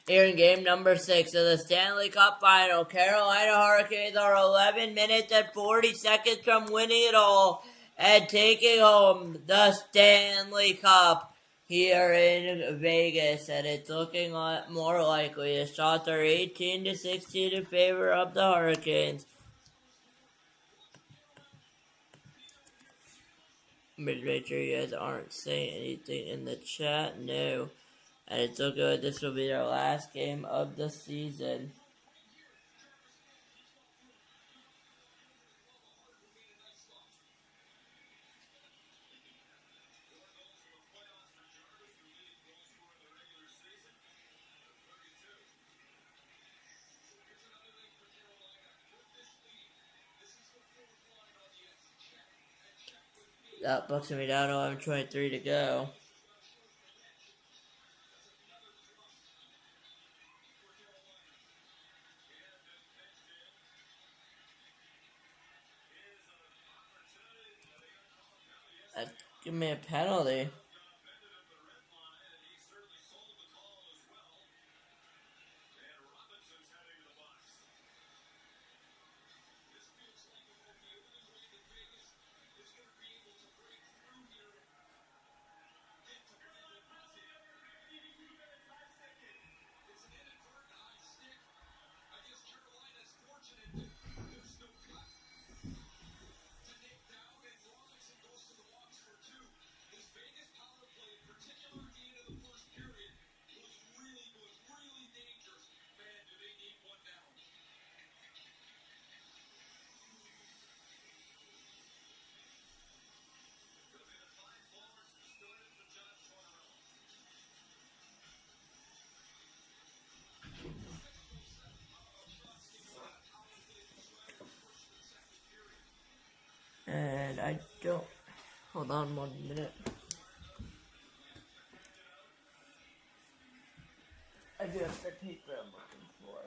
Here in game number 6 of the Stanley Cup Final. Carolina Hurricanes are 11 minutes and 40 seconds from winning it all and taking home the Stanley Cup here in Vegas. And it's looking more likely. The shots are 18-16 in favor of the Hurricanes. But make sure you guys aren't saying anything in the chat. No. And it's looking like this will be their last game of the season. That bucks me down. 11:23 to go. Give me a penalty. And I don't. Hold on 1 minute. do have the paper I'm looking for.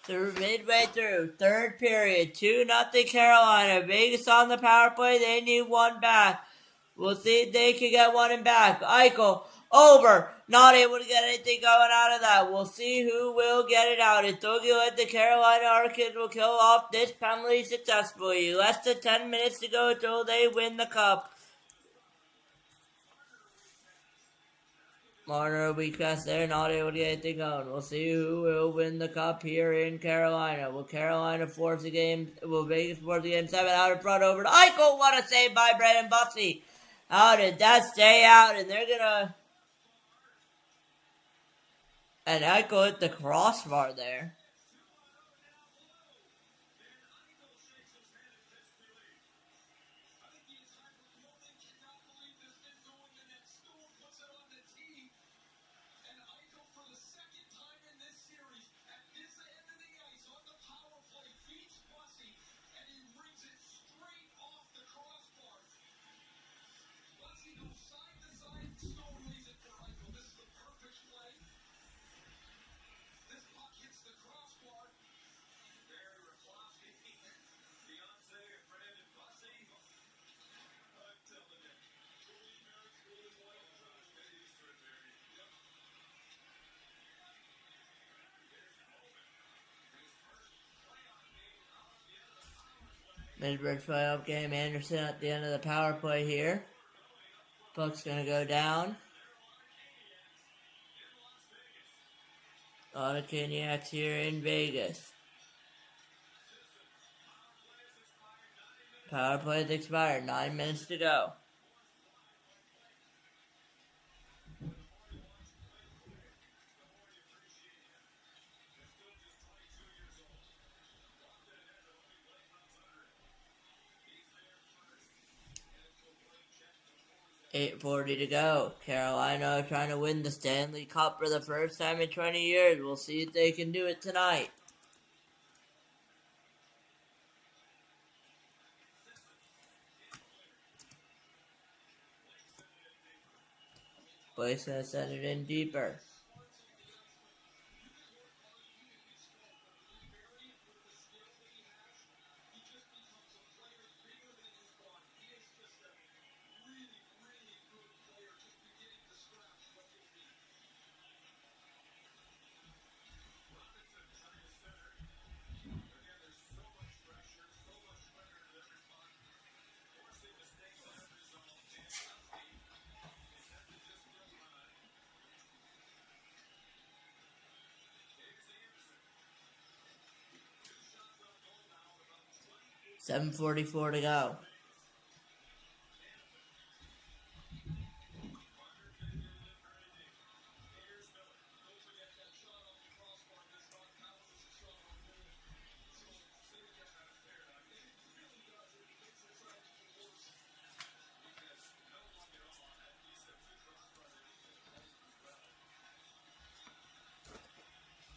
Through midway through, third period, 2-0 Carolina. Vegas on the power play. They need one back. We'll see if they can get one in back. Eichel, over. Not able to get anything going out of that. We'll see who will get it out. It's looking like the Carolina Hurricanes will kill off this penalty successfully. Less than 10 minutes to go until they win the cup. Marner will be cast there, not able to get anything going. We'll see who will win the cup here in Carolina. Will Carolina force the game? Will Vegas force the game 7 out in front over to Eichel? What a save by Brandon Bussey. How did that stay out? And they're gonna... And Eichel hit the crossbar there. Mid-bridge playoff game. Anderson at the end of the power play here. Puck's going to go down. A lot of Caniacs here in Vegas. Power play's expired. 9 minutes to go. .8:40 to go. Carolina trying to win the Stanley Cup for the first time in 20 years. We'll see if they can do it tonight. Blake's going to send it in deeper. .7:44 to go.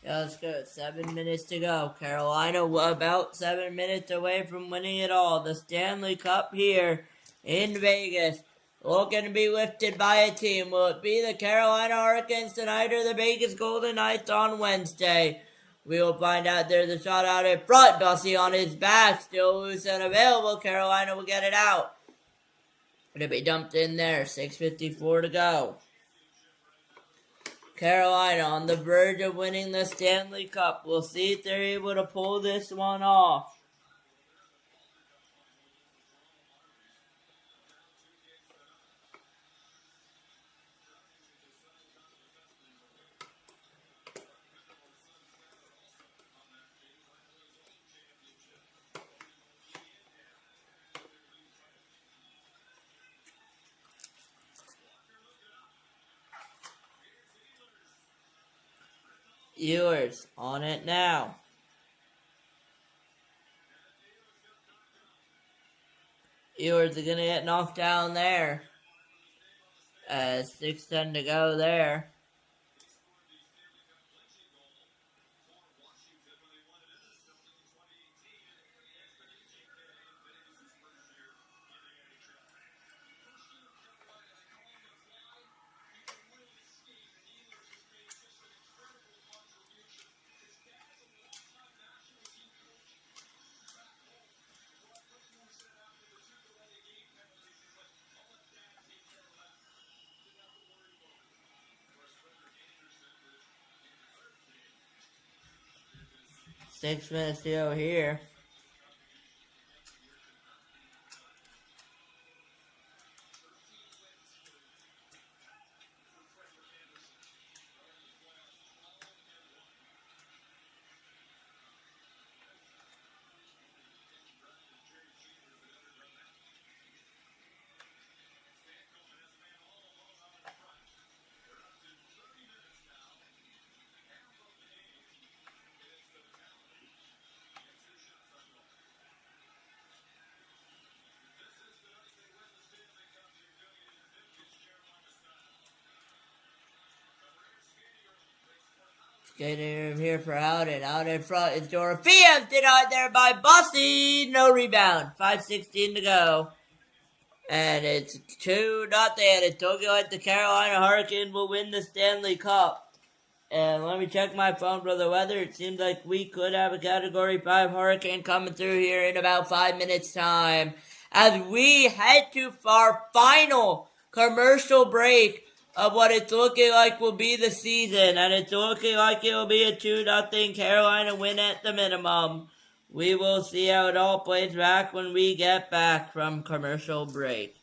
Yeah, let's go. 7 minutes to go. Carolina about 7 minutes away from winning it all. The Stanley Cup here in Vegas. Looking to be lifted by a team. Will it be the Carolina Hurricanes tonight or the Vegas Golden Knights on Wednesday? We will find out. There's a shot out in front. Bussey on his back. Still loose and available. Carolina will get it out. It'll be dumped in there. 6:54 to go. Carolina on the verge of winning the Stanley Cup. We'll see if they're able to pull this one off. Ewers on it now. Ewers are going to get knocked down there. 6:10 to go there. Six minutes to go here. Skating room here for Howden. Out in front is Dorothea. Denied there by Bossy. No rebound. 5:16 to go. And it's 2-0. And it's looking like the Carolina Hurricanes will win the Stanley Cup. And let me check my phone for the weather. It seems like we could have a Category 5 hurricane coming through here in about 5 minutes' time. As we head to our final commercial break of what it's looking like will be the season. And it's looking like it will be a 2-0 Carolina win at the minimum. We will see how it all plays back when we get back from commercial break.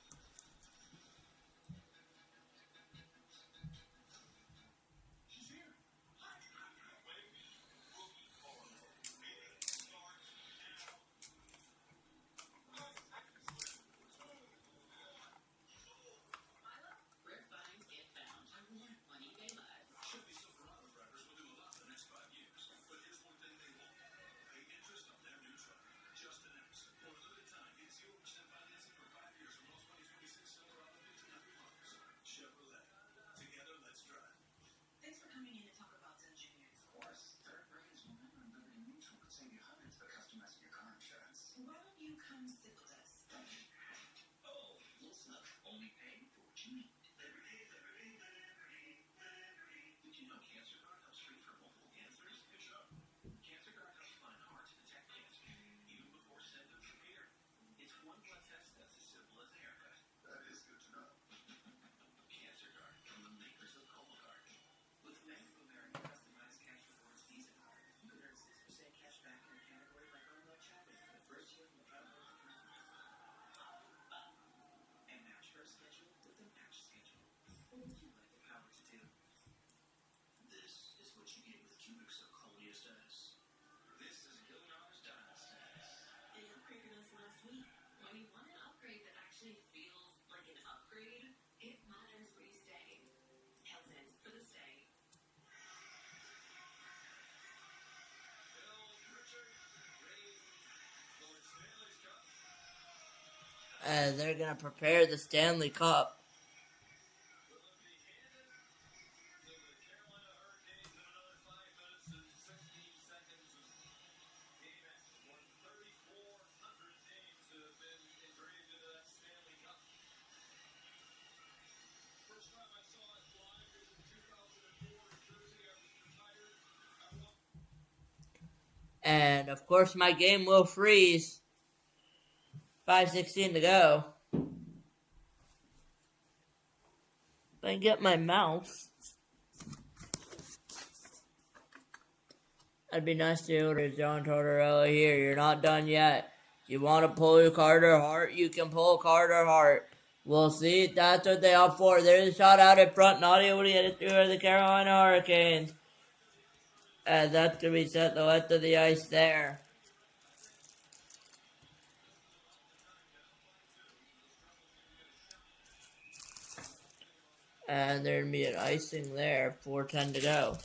They're going to prepare the Stanley Cup. And of course my game will freeze. 5:16 to go. If I can get my mouse. It'd be nice to be able to John Tortorella here. You're not done yet. You want to pull Carter Hart? You can pull Carter Hart. We'll see. That's what they opt for. There's a shot out in front. Not able to get it through the Carolina Hurricanes. And that's going to be set the length of the ice there. And there'd be an icing there. 4:10 to go.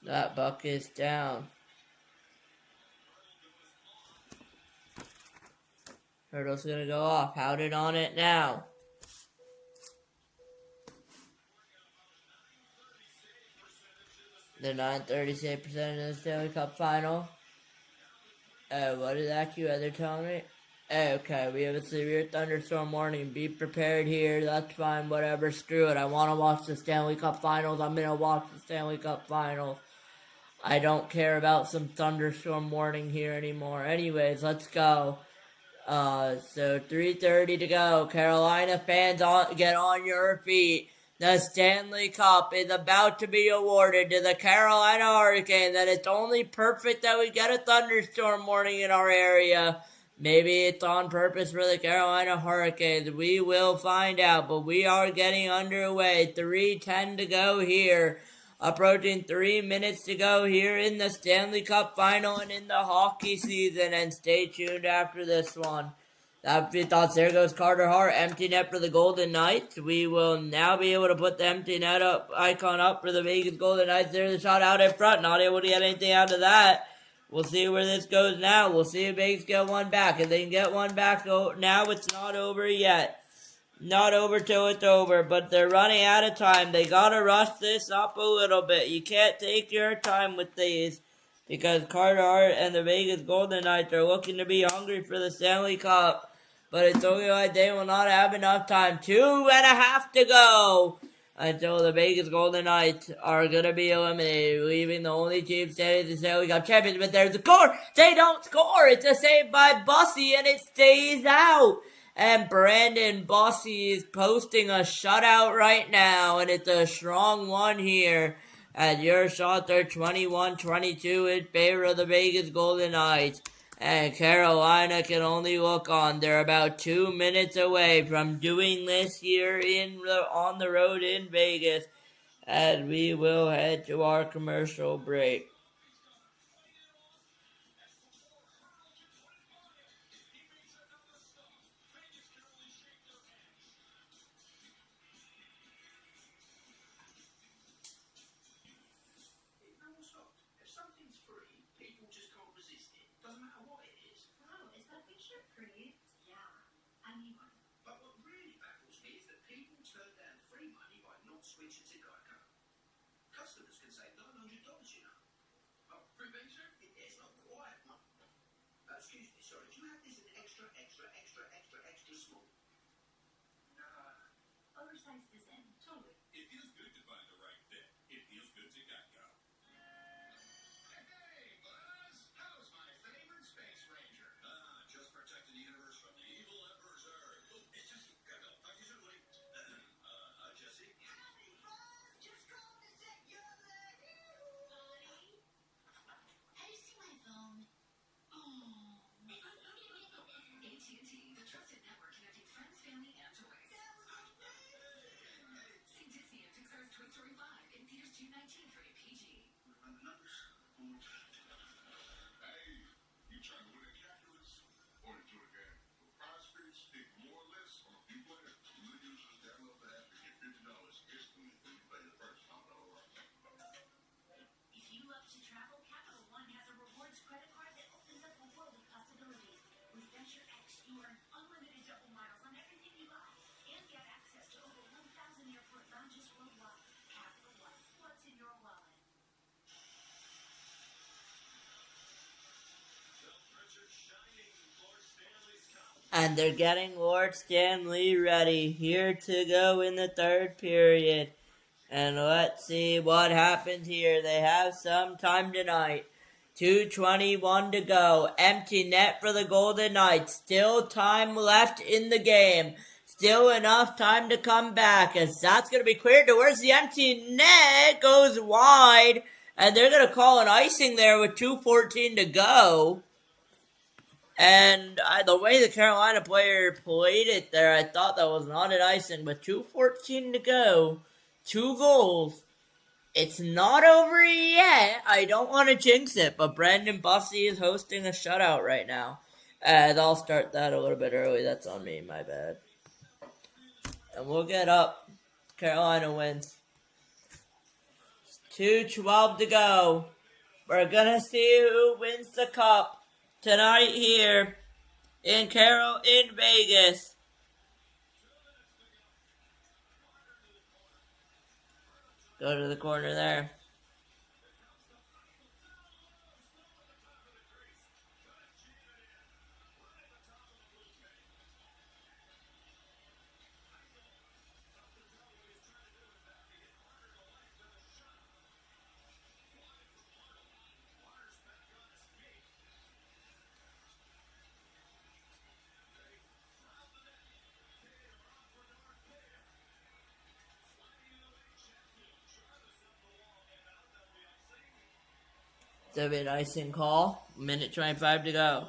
That buck is down. Hurdle's gonna go off. Howden on it now. The 936% of the Stanley Cup final. What did that AccuWeather tell me? Okay, we have a severe thunderstorm warning. Be prepared here. That's fine. Whatever. Screw it. I want to watch the Stanley Cup finals. I'm going to watch the Stanley Cup finals. I don't care about some thunderstorm warning here anymore. Anyways, let's go. So 3:30 to go. Carolina fans, get on your feet. The Stanley Cup is about to be awarded to the Carolina Hurricanes, and it's only perfect that we get a thunderstorm warning in our area. Maybe it's on purpose for the Carolina Hurricanes. We will find out, but we are getting underway. 3:10 to go here. Approaching 3 minutes to go here in the Stanley Cup final and in the hockey season. And stay tuned after this one. Thoughts, there goes Carter Hart. Empty net for the Golden Knights. We will now be able to put the empty net icon up for the Vegas Golden Knights. There's a shot out in front. Not able to get anything out of that. We'll see where this goes now. We'll see if Vegas get one back. If they can get one back, now it's not over yet. Not over till it's over, but they're running out of time. They gotta rush this up a little bit. You can't take your time with these because Carter Hart and the Vegas Golden Knights are looking to be hungry for the Stanley Cup. But it's looking like they will not have enough time. 2.5 to go until the Vegas Golden Knights are going to be eliminated, leaving the only team standing to Stanley Cup champions. But there's a score. They don't score. It's a save by Bussy, and it stays out. And Brandon Bussy is posting a shutout right now, and it's a strong one here. And your shots are 21-22 in favor of the Vegas Golden Knights. And Carolina can only look on. They're about 2 minutes away from doing this here on the road in Vegas. And we will head to our commercial break. And they're getting Lord Stanley ready here to go in the third period. And let's see what happens here. They have some time tonight. 2:21 to go. Empty net for the Golden Knights. Still time left in the game. Still enough time to come back, as that's going to be cleared towards the empty net. Goes wide. And they're going to call an icing there with 2:14 to go. And the way the Carolina player played it there, I thought that was not an icing. But 2:14 to go. 2 goals. It's not over yet. I don't want to jinx it, but Brandon Bussey is hosting a shutout right now. And I'll start that a little bit early. That's on me, my bad. And we'll get up. Carolina wins. 2:12 to go. We're going to see who wins the cup tonight here in Vegas. Go to the corner there. That'll be an icing call. 1:25 to go.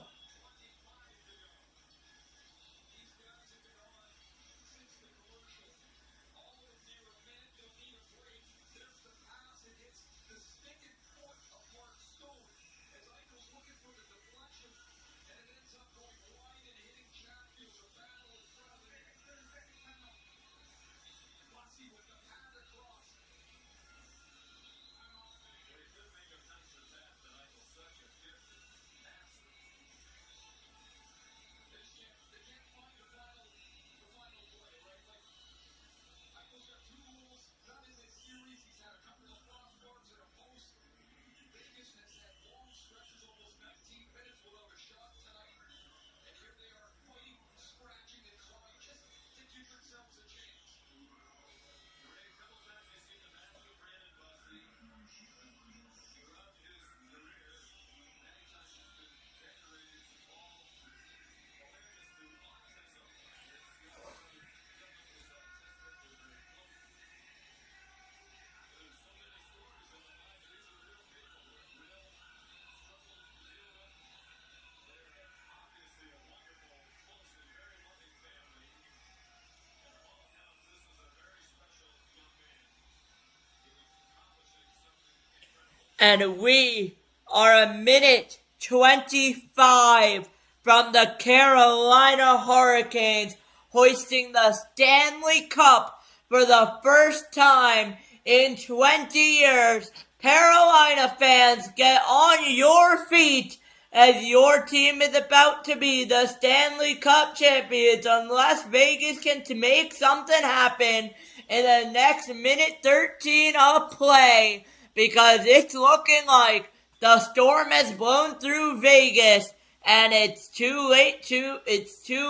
And we are 1:25 from the Carolina Hurricanes hoisting the Stanley Cup for the first time in 20 years. Carolina fans, get on your feet as your team is about to be the Stanley Cup champions unless Vegas can make something happen in the next minute 13 of play, because it's looking like the storm has blown through Vegas and it's too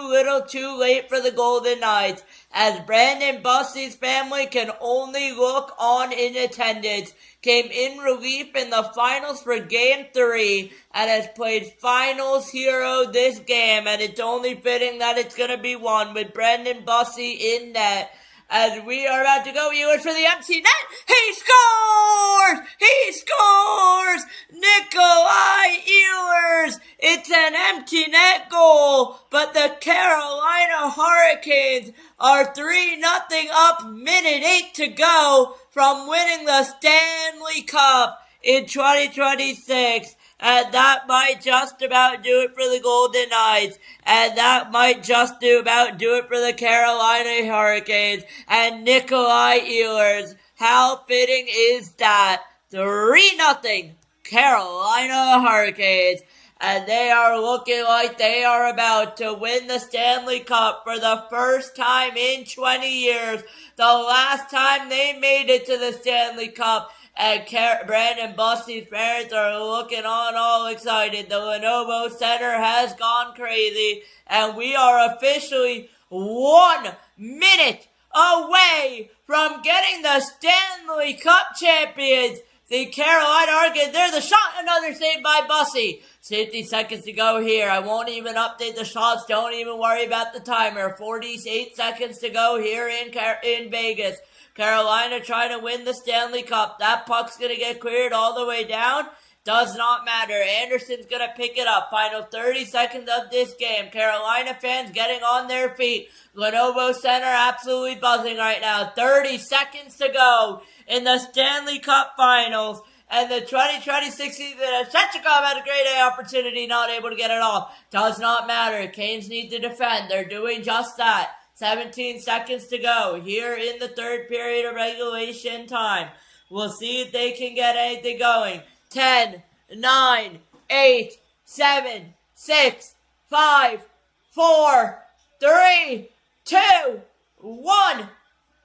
little too late for the Golden Knights, as Brandon Bussey's family can only look on in attendance, came in relief in the finals for Game 3, and has played finals hero this game, and it's only fitting that it's going to be won with Brandon Bussey in net. As we are about to go, Ehlers for the empty net. He scores! He scores! Nikolai Ehlers! It's an empty net goal, but the Carolina Hurricanes are 3-0 up, 1:08 to go from winning the Stanley Cup in 2026. And that might just about do it for the Golden Knights. And that might just about do it for the Carolina Hurricanes. And Nikolai Ehlers, how fitting is that? 3-0 Carolina Hurricanes. And they are looking like they are about to win the Stanley Cup for the first time in 20 years. The last time they made it to the Stanley Cup, and Brandon Bussey's parents are looking on all excited. The Lenovo Center has gone crazy, and we are officially 1 minute away from getting the Stanley Cup champions. The Carolina Hurricanes, there's a shot, another save by Bussey. 50 seconds to go here. I won't even update the shots. Don't even worry about the timer. 48 seconds to go here in Vegas. Carolina trying to win the Stanley Cup. That puck's going to get cleared all the way down. Does not matter. Anderson's going to pick it up. Final 30 seconds of this game. Carolina fans getting on their feet. Lenovo Center absolutely buzzing right now. 30 seconds to go in the Stanley Cup Finals. And the 2026 season, Shechikov had a great opportunity, not able to get it off. Does not matter. Canes need to defend. They're doing just that. 17 seconds to go here in the third period of regulation time. We'll see if they can get anything going. 10, 9, 8, 7, 6, 5, 4, 3, 2, 1.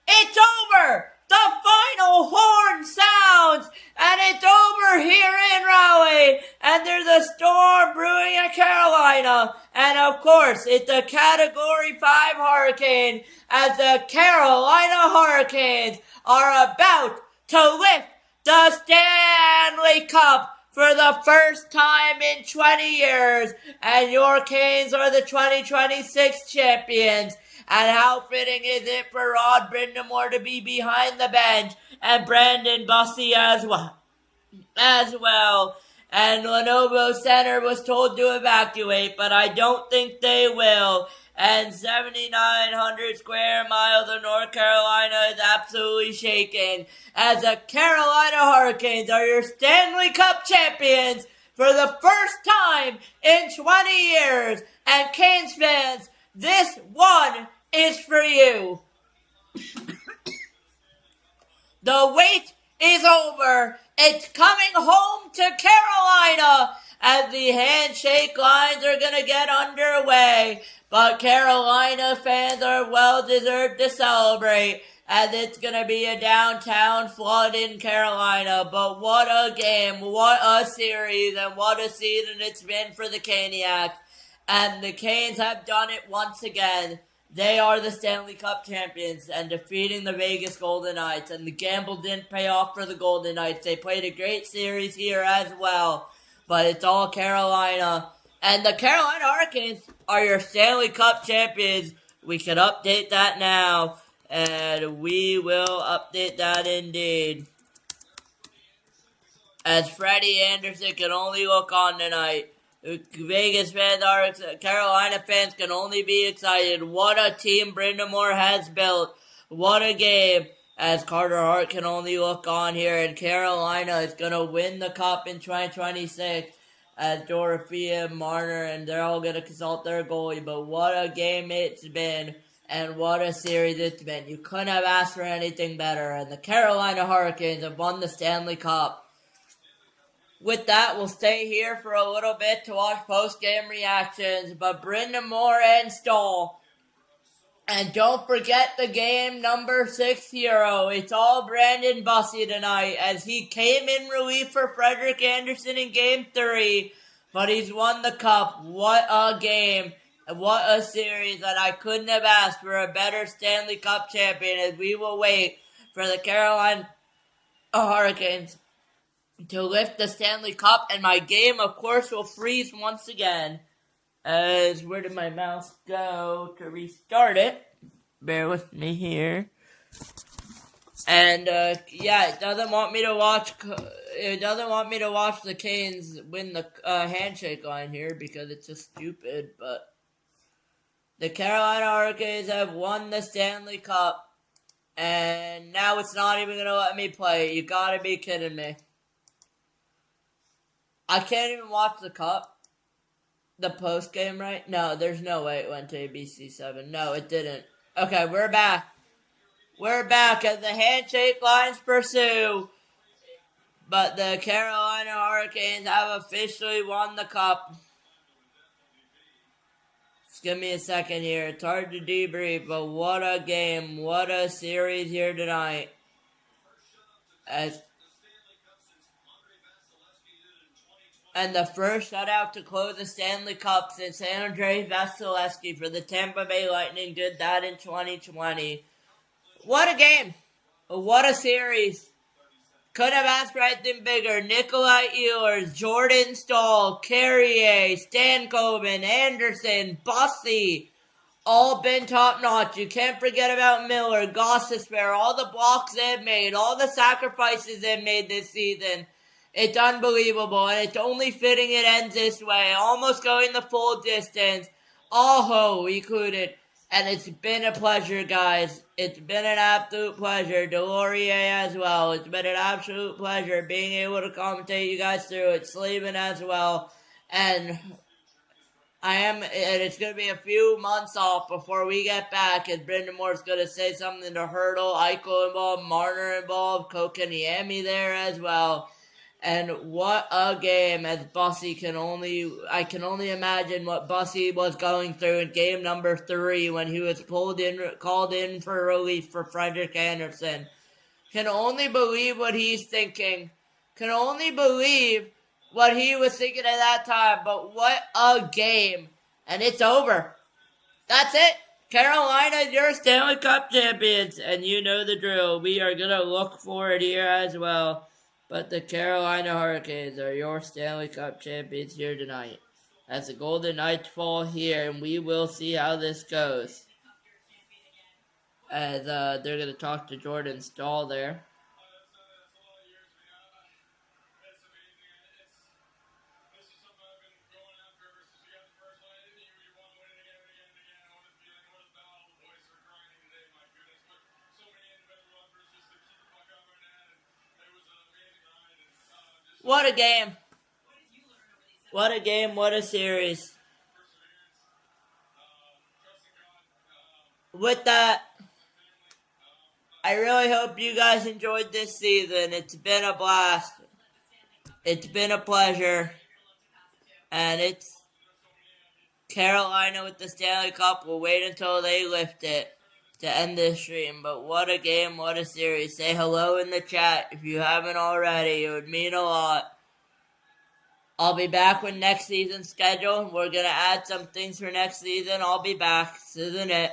It's over! The final horn sounds, and it's over here in Raleigh, and there's a storm brewing in Carolina, and of course, it's a Category 5 hurricane, as the Carolina Hurricanes are about to lift the Stanley Cup for the first time in 20 years, and your Canes are the 2026 champions. And how fitting is it for Rod Brindamore to be behind the bench and Brandon Bussey as well. And Lenovo Center was told to evacuate, but I don't think they will. And 7,900 square miles of North Carolina is absolutely shaken as the Carolina Hurricanes are your Stanley Cup champions for the first time in 20 years. And Canes fans, this one is for you. The wait is over. It's coming home to Carolina as the handshake lines are going to get underway. But Carolina fans are well deserved to celebrate as it's going to be a downtown flood in Carolina. But what a game, what a series, and what a season it's been for the Caniacs. And the Canes have done it once again. They are the Stanley Cup champions and defeating the Vegas Golden Knights. And the gamble didn't pay off for the Golden Knights. They played a great series here as well. But it's all Carolina. And the Carolina Hurricanes are your Stanley Cup champions. We can update that now. And we will update that indeed. As Freddie Anderson can only look on tonight. Vegas fans Carolina fans can only be excited. What a team Brindamore has built. What a game. As Carter Hart can only look on here. And Carolina is going to win the cup in 2026. As Dorothea, Marner, and they're all going to consult their goalie. But what a game it's been. And what a series it's been. You couldn't have asked for anything better. And the Carolina Hurricanes have won the Stanley Cup. With that, we'll stay here for a little bit to watch post-game reactions. But Brindamore and Stahl. And don't forget the game number 6 hero. It's all Brandon Bussey tonight as he came in relief for Frederik Andersen in Game 3. But he's won the cup. What a game. What a series. And I couldn't have asked for a better Stanley Cup champion as we will wait for the Carolina Hurricanes to lift the Stanley Cup, and my game, of course, will freeze once again. As where did my mouse go to restart it? Bear with me here. And it doesn't want me to watch. It doesn't want me to watch the Canes win the handshake line here because it's just stupid. But the Carolina Hurricanes have won the Stanley Cup, and now it's not even gonna let me play. You gotta be kidding me. I can't even watch the cup. The post game, right? No, there's no way it went to ABC7. No, it didn't. Okay, we're back. We're back as the handshake lines pursue. But the Carolina Hurricanes have officially won the cup. Just give me a second here. It's hard to debrief, but what a game. What a series here tonight. As And the first shutout to close the Stanley Cup since Andrei Vasilevsky for the Tampa Bay Lightning did that in 2020. What a game! What a series! Could have asked for anything bigger. Nikolai Ehlers, Jordan Staal, Carrier, Stankoven, Anderson, Bussy, all been top notch. You can't forget about Miller, Gostisbehere, all the blocks they've made, all the sacrifices they've made this season. It's unbelievable, and it's only fitting it ends this way. Almost going the full distance. Aho included. And it's been a pleasure, guys. It's been an absolute pleasure. Delorier as well. It's been an absolute pleasure being able to commentate you guys through it. Sleeping as well. And it's going to be a few months off before we get back. And Brendan Moore's going to say something to Hurdle, Eichel involved, Marner involved, Kokaniemi there as well. And what a game! As Bussy I can only imagine what Bussy was going through in game number 3 when he was called in for relief for Frederik Andersen. Can only believe what he's thinking. Can only believe what he was thinking at that time. But what a game! And it's over. That's it. Carolina, you're Stanley Cup champions, and you know the drill. We are gonna look for it here as well. But the Carolina Hurricanes are your Stanley Cup champions here tonight. As the Golden Knights fall here, and we will see how this goes. As they're going to talk to Jordan Staal there. What a game. What a game, what a series. With that, I really hope you guys enjoyed this season. It's been a blast. It's been a pleasure. And it's Carolina with the Stanley Cup. We'll wait until they lift it to end this stream. But what a game, what a series. Say hello in the chat if you haven't already. It would mean a lot. I'll be back with next season's schedule. We're going to add some things for next season. I'll be back. This isn't it.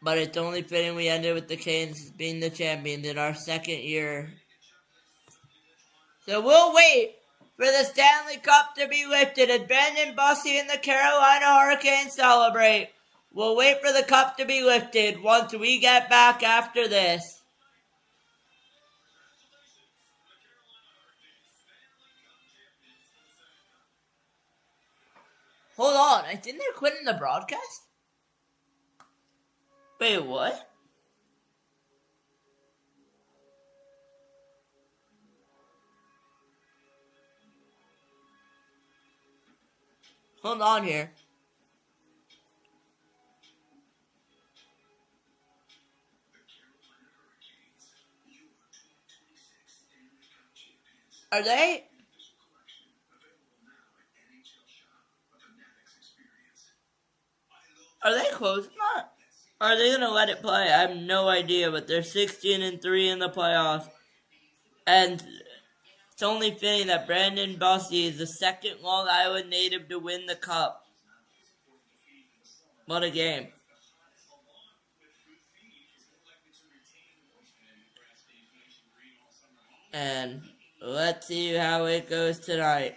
But it's only fitting we ended with the Canes being the champions in our second year. So we'll wait for the Stanley Cup to be lifted as Brandon Bussy and the Carolina Hurricanes celebrate. We'll wait for the cup to be lifted once we get back after this. Hold on, I think they're quitting the broadcast? Wait, what? Hold on here. Are they? Are they closing that? Are they gonna let it play? I have no idea, but they're 16-3 in the playoffs. And it's only fitting that Brandon Bussy is the second Long Island native to win the cup. What a game. And let's see how it goes tonight.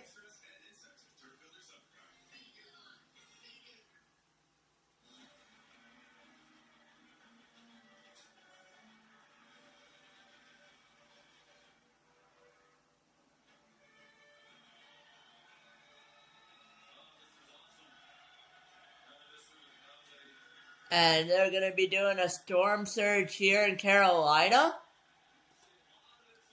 And they're going to be doing a storm surge here in Carolina.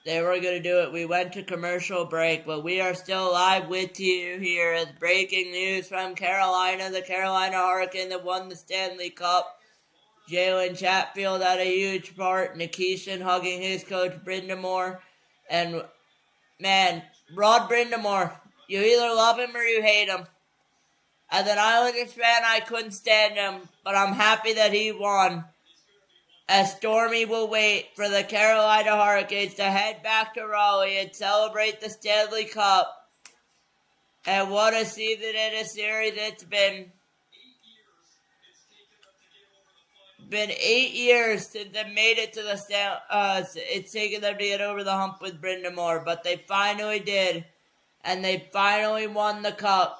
They were going to do it. We went to commercial break, but we are still live with you here as breaking news from Carolina. The Carolina Hurricanes have won the Stanley Cup. Jalen Chatfield had a huge part. Nikishin hugging his coach, Brindamore. And, man, Rod Brindamore, you either love him or you hate him. As an Islanders fan, I couldn't stand him, but I'm happy that he won. As Stormy will wait for the Carolina Hurricanes to head back to Raleigh and celebrate the Stanley Cup And what a season and a series it's been. Been 8 years since they made it to the it's taken them to get over the hump with Brendan Moore, but they finally did, and they finally won the cup.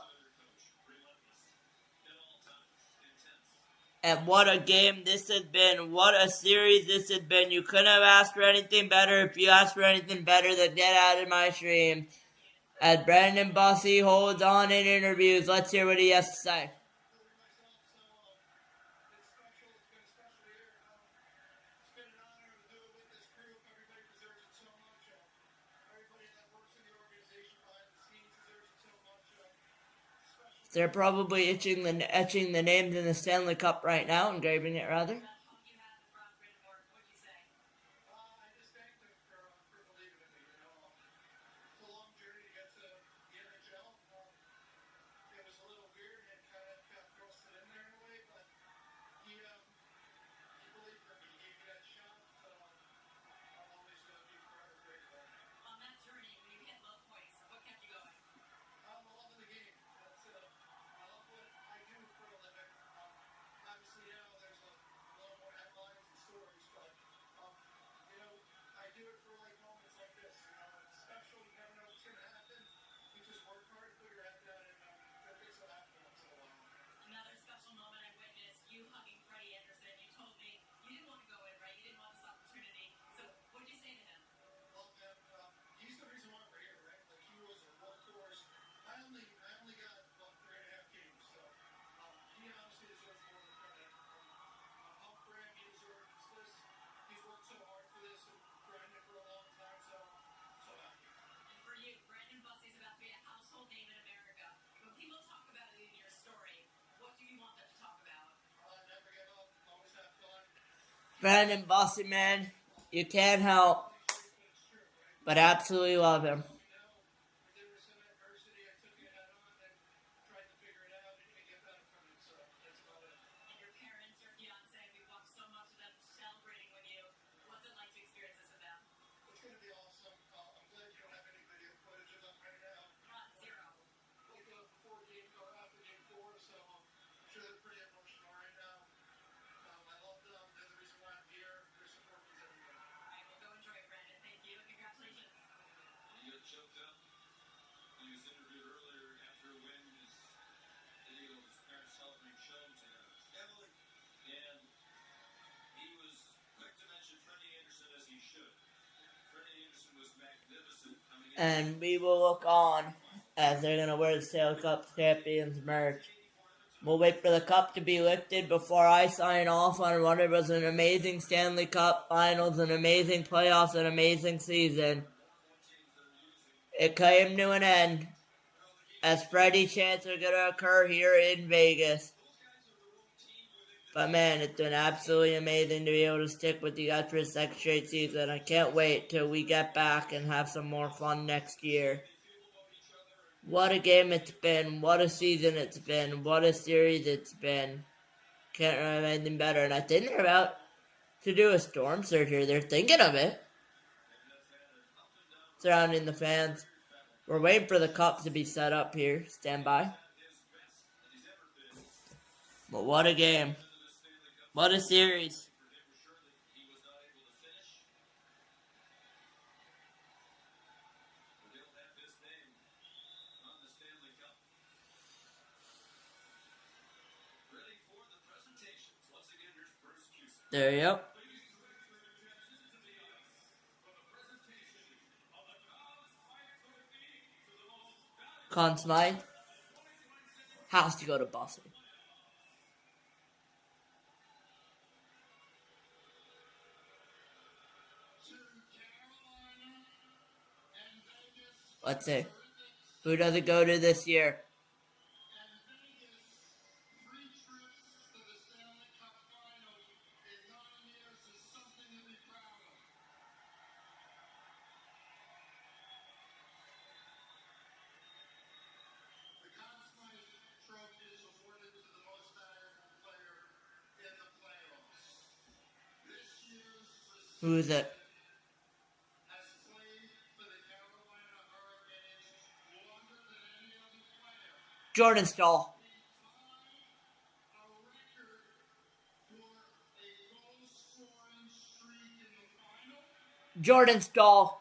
And what a game this has been. What a series this has been. You couldn't have asked for anything better. If you asked for anything better, then get out of my stream. As Brandon Bussey holds on in interviews, let's hear what he has to say. They're probably etching the names in the Stanley Cup right now, engraving it rather. Brandon Bussey, man, you can't help but absolutely love him. And we will look on as they're going to wear the Stanley Cup Champions merch. We'll wait for the cup to be lifted before I sign off on what it was an amazing Stanley Cup Finals, an amazing playoffs, an amazing season. It came to an end as Freddie chants are going to occur here in Vegas. But man, it's been absolutely amazing to be able to stick with you guys for a second straight season. I can't wait till we get back and have some more fun next year. What a game it's been. What a season it's been. What a series it's been. Can't remember anything better. And I think they're about to do a storm surge here. They're thinking of it. Surrounding the fans. We're waiting for the cup to be set up here. Stand by. But what a game. What a series. There you go. Conn Smythe has to go to Boston. Let's see. Who does it go to this year? Who is it? Jordan Stahl. Jordan Stahl.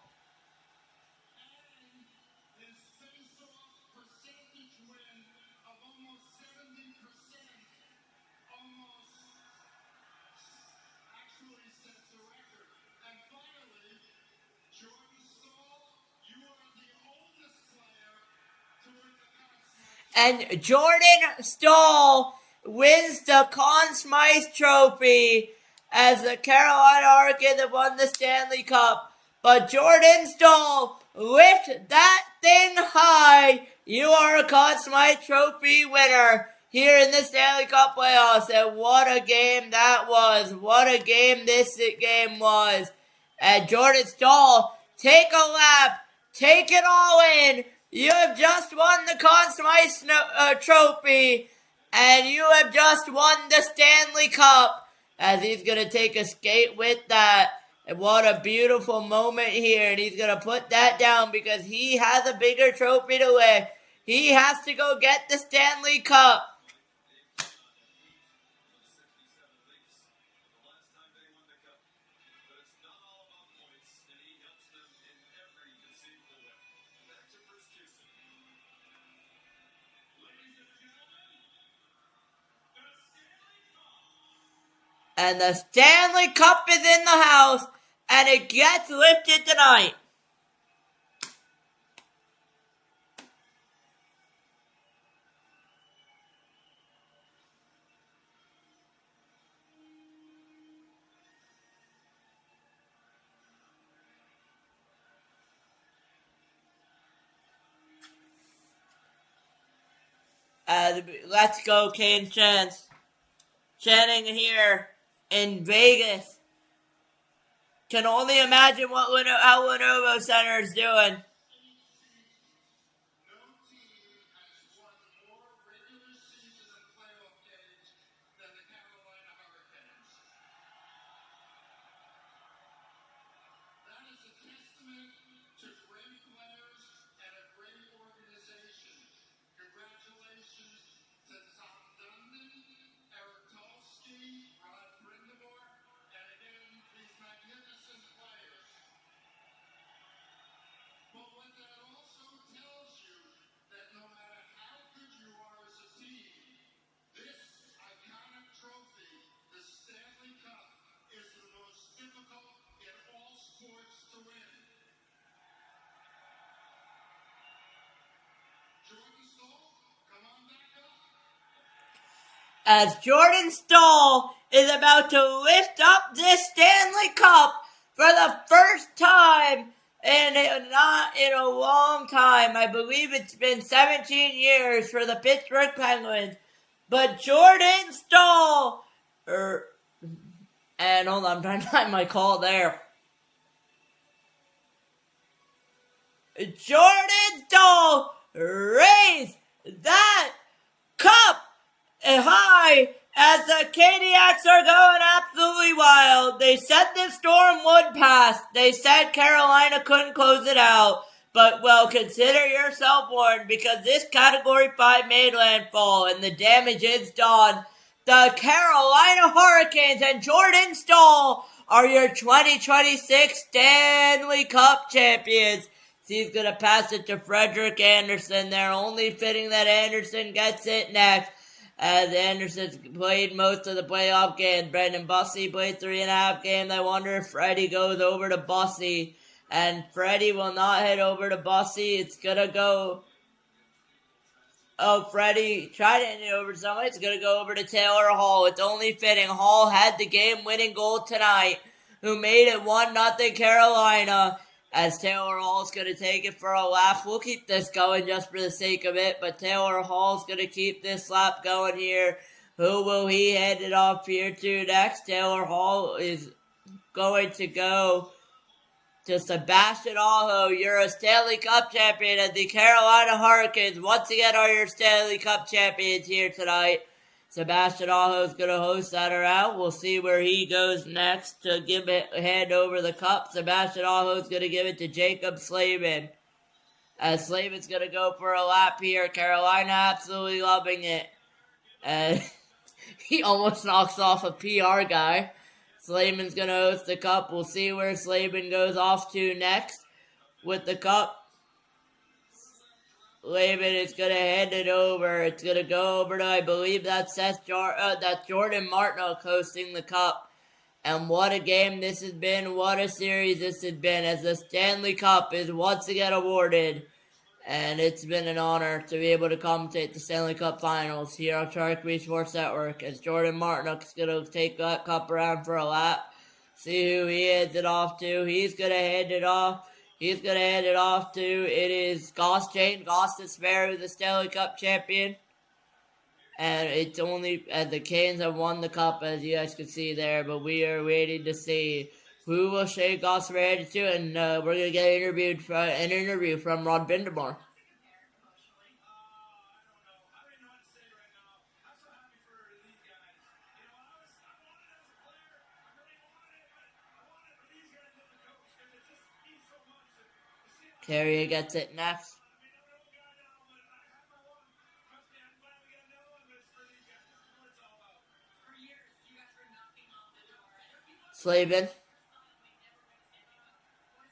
And Jordan Stahl wins the Conn Smythe Trophy as the Carolina Hurricanes have won the Stanley Cup. But Jordan Stahl, lift that thing high. You are a Conn Smythe Trophy winner here in the Stanley Cup playoffs. And what a game that was. What a game this game was. And Jordan Stahl, take a lap. Take it all in. You have just won the Conn Smythe Trophy, and you have just won the Stanley Cup, as he's going to take a skate with that. And what a beautiful moment here, and he's going to put that down because he has a bigger trophy to lift. He has to go get the Stanley Cup. And the Stanley Cup is in the house, and it gets lifted tonight. Let's go, Canes chants. Chanting here in Vegas. Can only imagine how Lenovo Center is doing. As Jordan Stahl is about to lift up this Stanley Cup for the first time not in a long time. I believe it's been 17 years for the Pittsburgh Penguins. But Jordan Stahl, and hold on, I'm trying to find my call there. Jordan Stahl raised that cup high as the Caniacs are going absolutely wild. They said the storm would pass. They said Carolina couldn't close it out. But, well, consider yourself warned because this Category 5 made landfall and the damage is done. The Carolina Hurricanes and Jordan Stahl are your 2026 Stanley Cup champions. He's going to pass it to Frederik Andersen. They're only fitting that Andersen gets it next. As Andersen's played most of the playoff games. Brendan Bussey played 3.5 games. I wonder if Freddie goes over to Bussey. And Freddie will not head over to Bussey. It's going to go... Oh, Freddie tried to hand it over to somebody. It's going to go over to Taylor Hall. It's only fitting. Hall had the game-winning goal tonight, who made it 1-0 Carolina. As Taylor Hall's going to take it for a lap. We'll keep this going just for the sake of it. But Taylor Hall's going to keep this lap going here. Who will he hand it off here to next? Taylor Hall is going to go to Sebastian Aho. You're a Stanley Cup champion. And the Carolina Hurricanes once again are your Stanley Cup champions here tonight. Sebastian Aho is going to host that around. We'll see where he goes next to hand over the cup. Sebastian Aho is going to give it to Jacob Slavin. As Slavon's going to go for a lap here. Carolina absolutely loving it. And he almost knocks off a PR guy. Slavon's going to host the cup. We'll see where Slavon goes off to next with the cup. Slavon is going to hand it over. It's going to go over to, I believe that's Jordan Martinook hosting the cup. And what a game this has been. What a series this has been as the Stanley Cup is once again awarded. And it's been an honor to be able to commentate the Stanley Cup Finals here on Sharik Sports Network as Jordan Martinook is going to take that cup around for a lap. See who he hands it off to. He's going to hand it off. He's going to hand it off to, it is Jane Goss Despair, the Stanley Cup champion. And it's only, as the Canes have won the cup, as you guys can see there, but we are waiting to see who will Shane Gossamer hand it to, and we're going to get an interview from Rod Bindemore. Carrier gets it next. Slavon.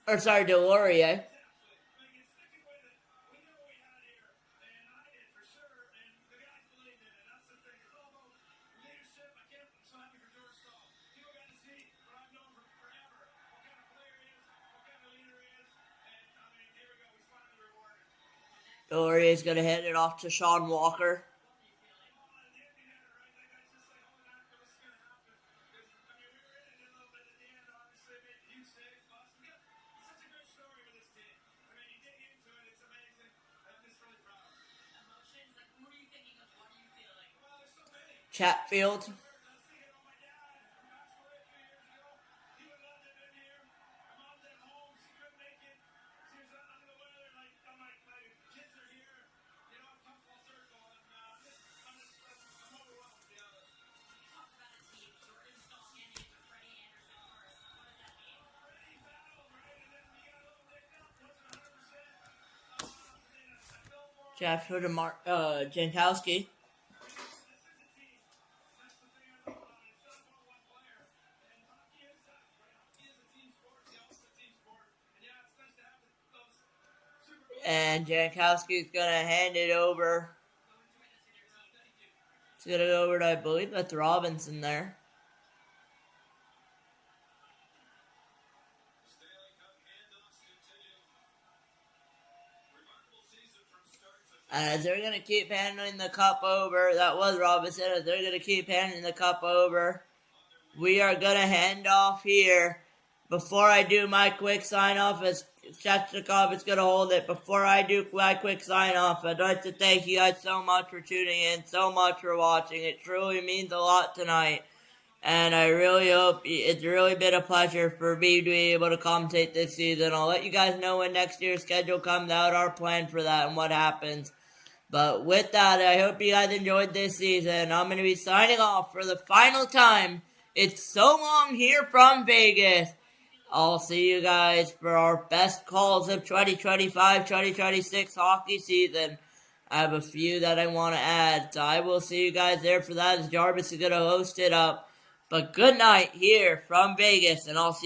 Delorier. Delorier is going to hand it off to Sean Walker. Chatfield. Chatfield and Jankowski. And Jankowski is going to hand it over. It's going to go over to, I believe that's Robinson there. And as they're going to keep handing the cup over, that was Robinson, as they're going to keep handing the cup over, we are going to hand off here. Before I do my quick sign-off, as Shechnikov is going to hold it, before I do my quick sign-off, I'd like to thank you guys so much for tuning in, so much for watching. It truly means a lot tonight. And I really hope it's really been a pleasure for me to be able to commentate this season. I'll let you guys know when next year's schedule comes out, our plan for that and what happens. But with that, I hope you guys enjoyed this season. I'm going to be signing off for the final time. It's so long here from Vegas. I'll see you guys for our best calls of 2025-2026 hockey season. I have a few that I want to add, so I will see you guys there for that as Jarvis is going to host it up. But good night here from Vegas, and I'll see you.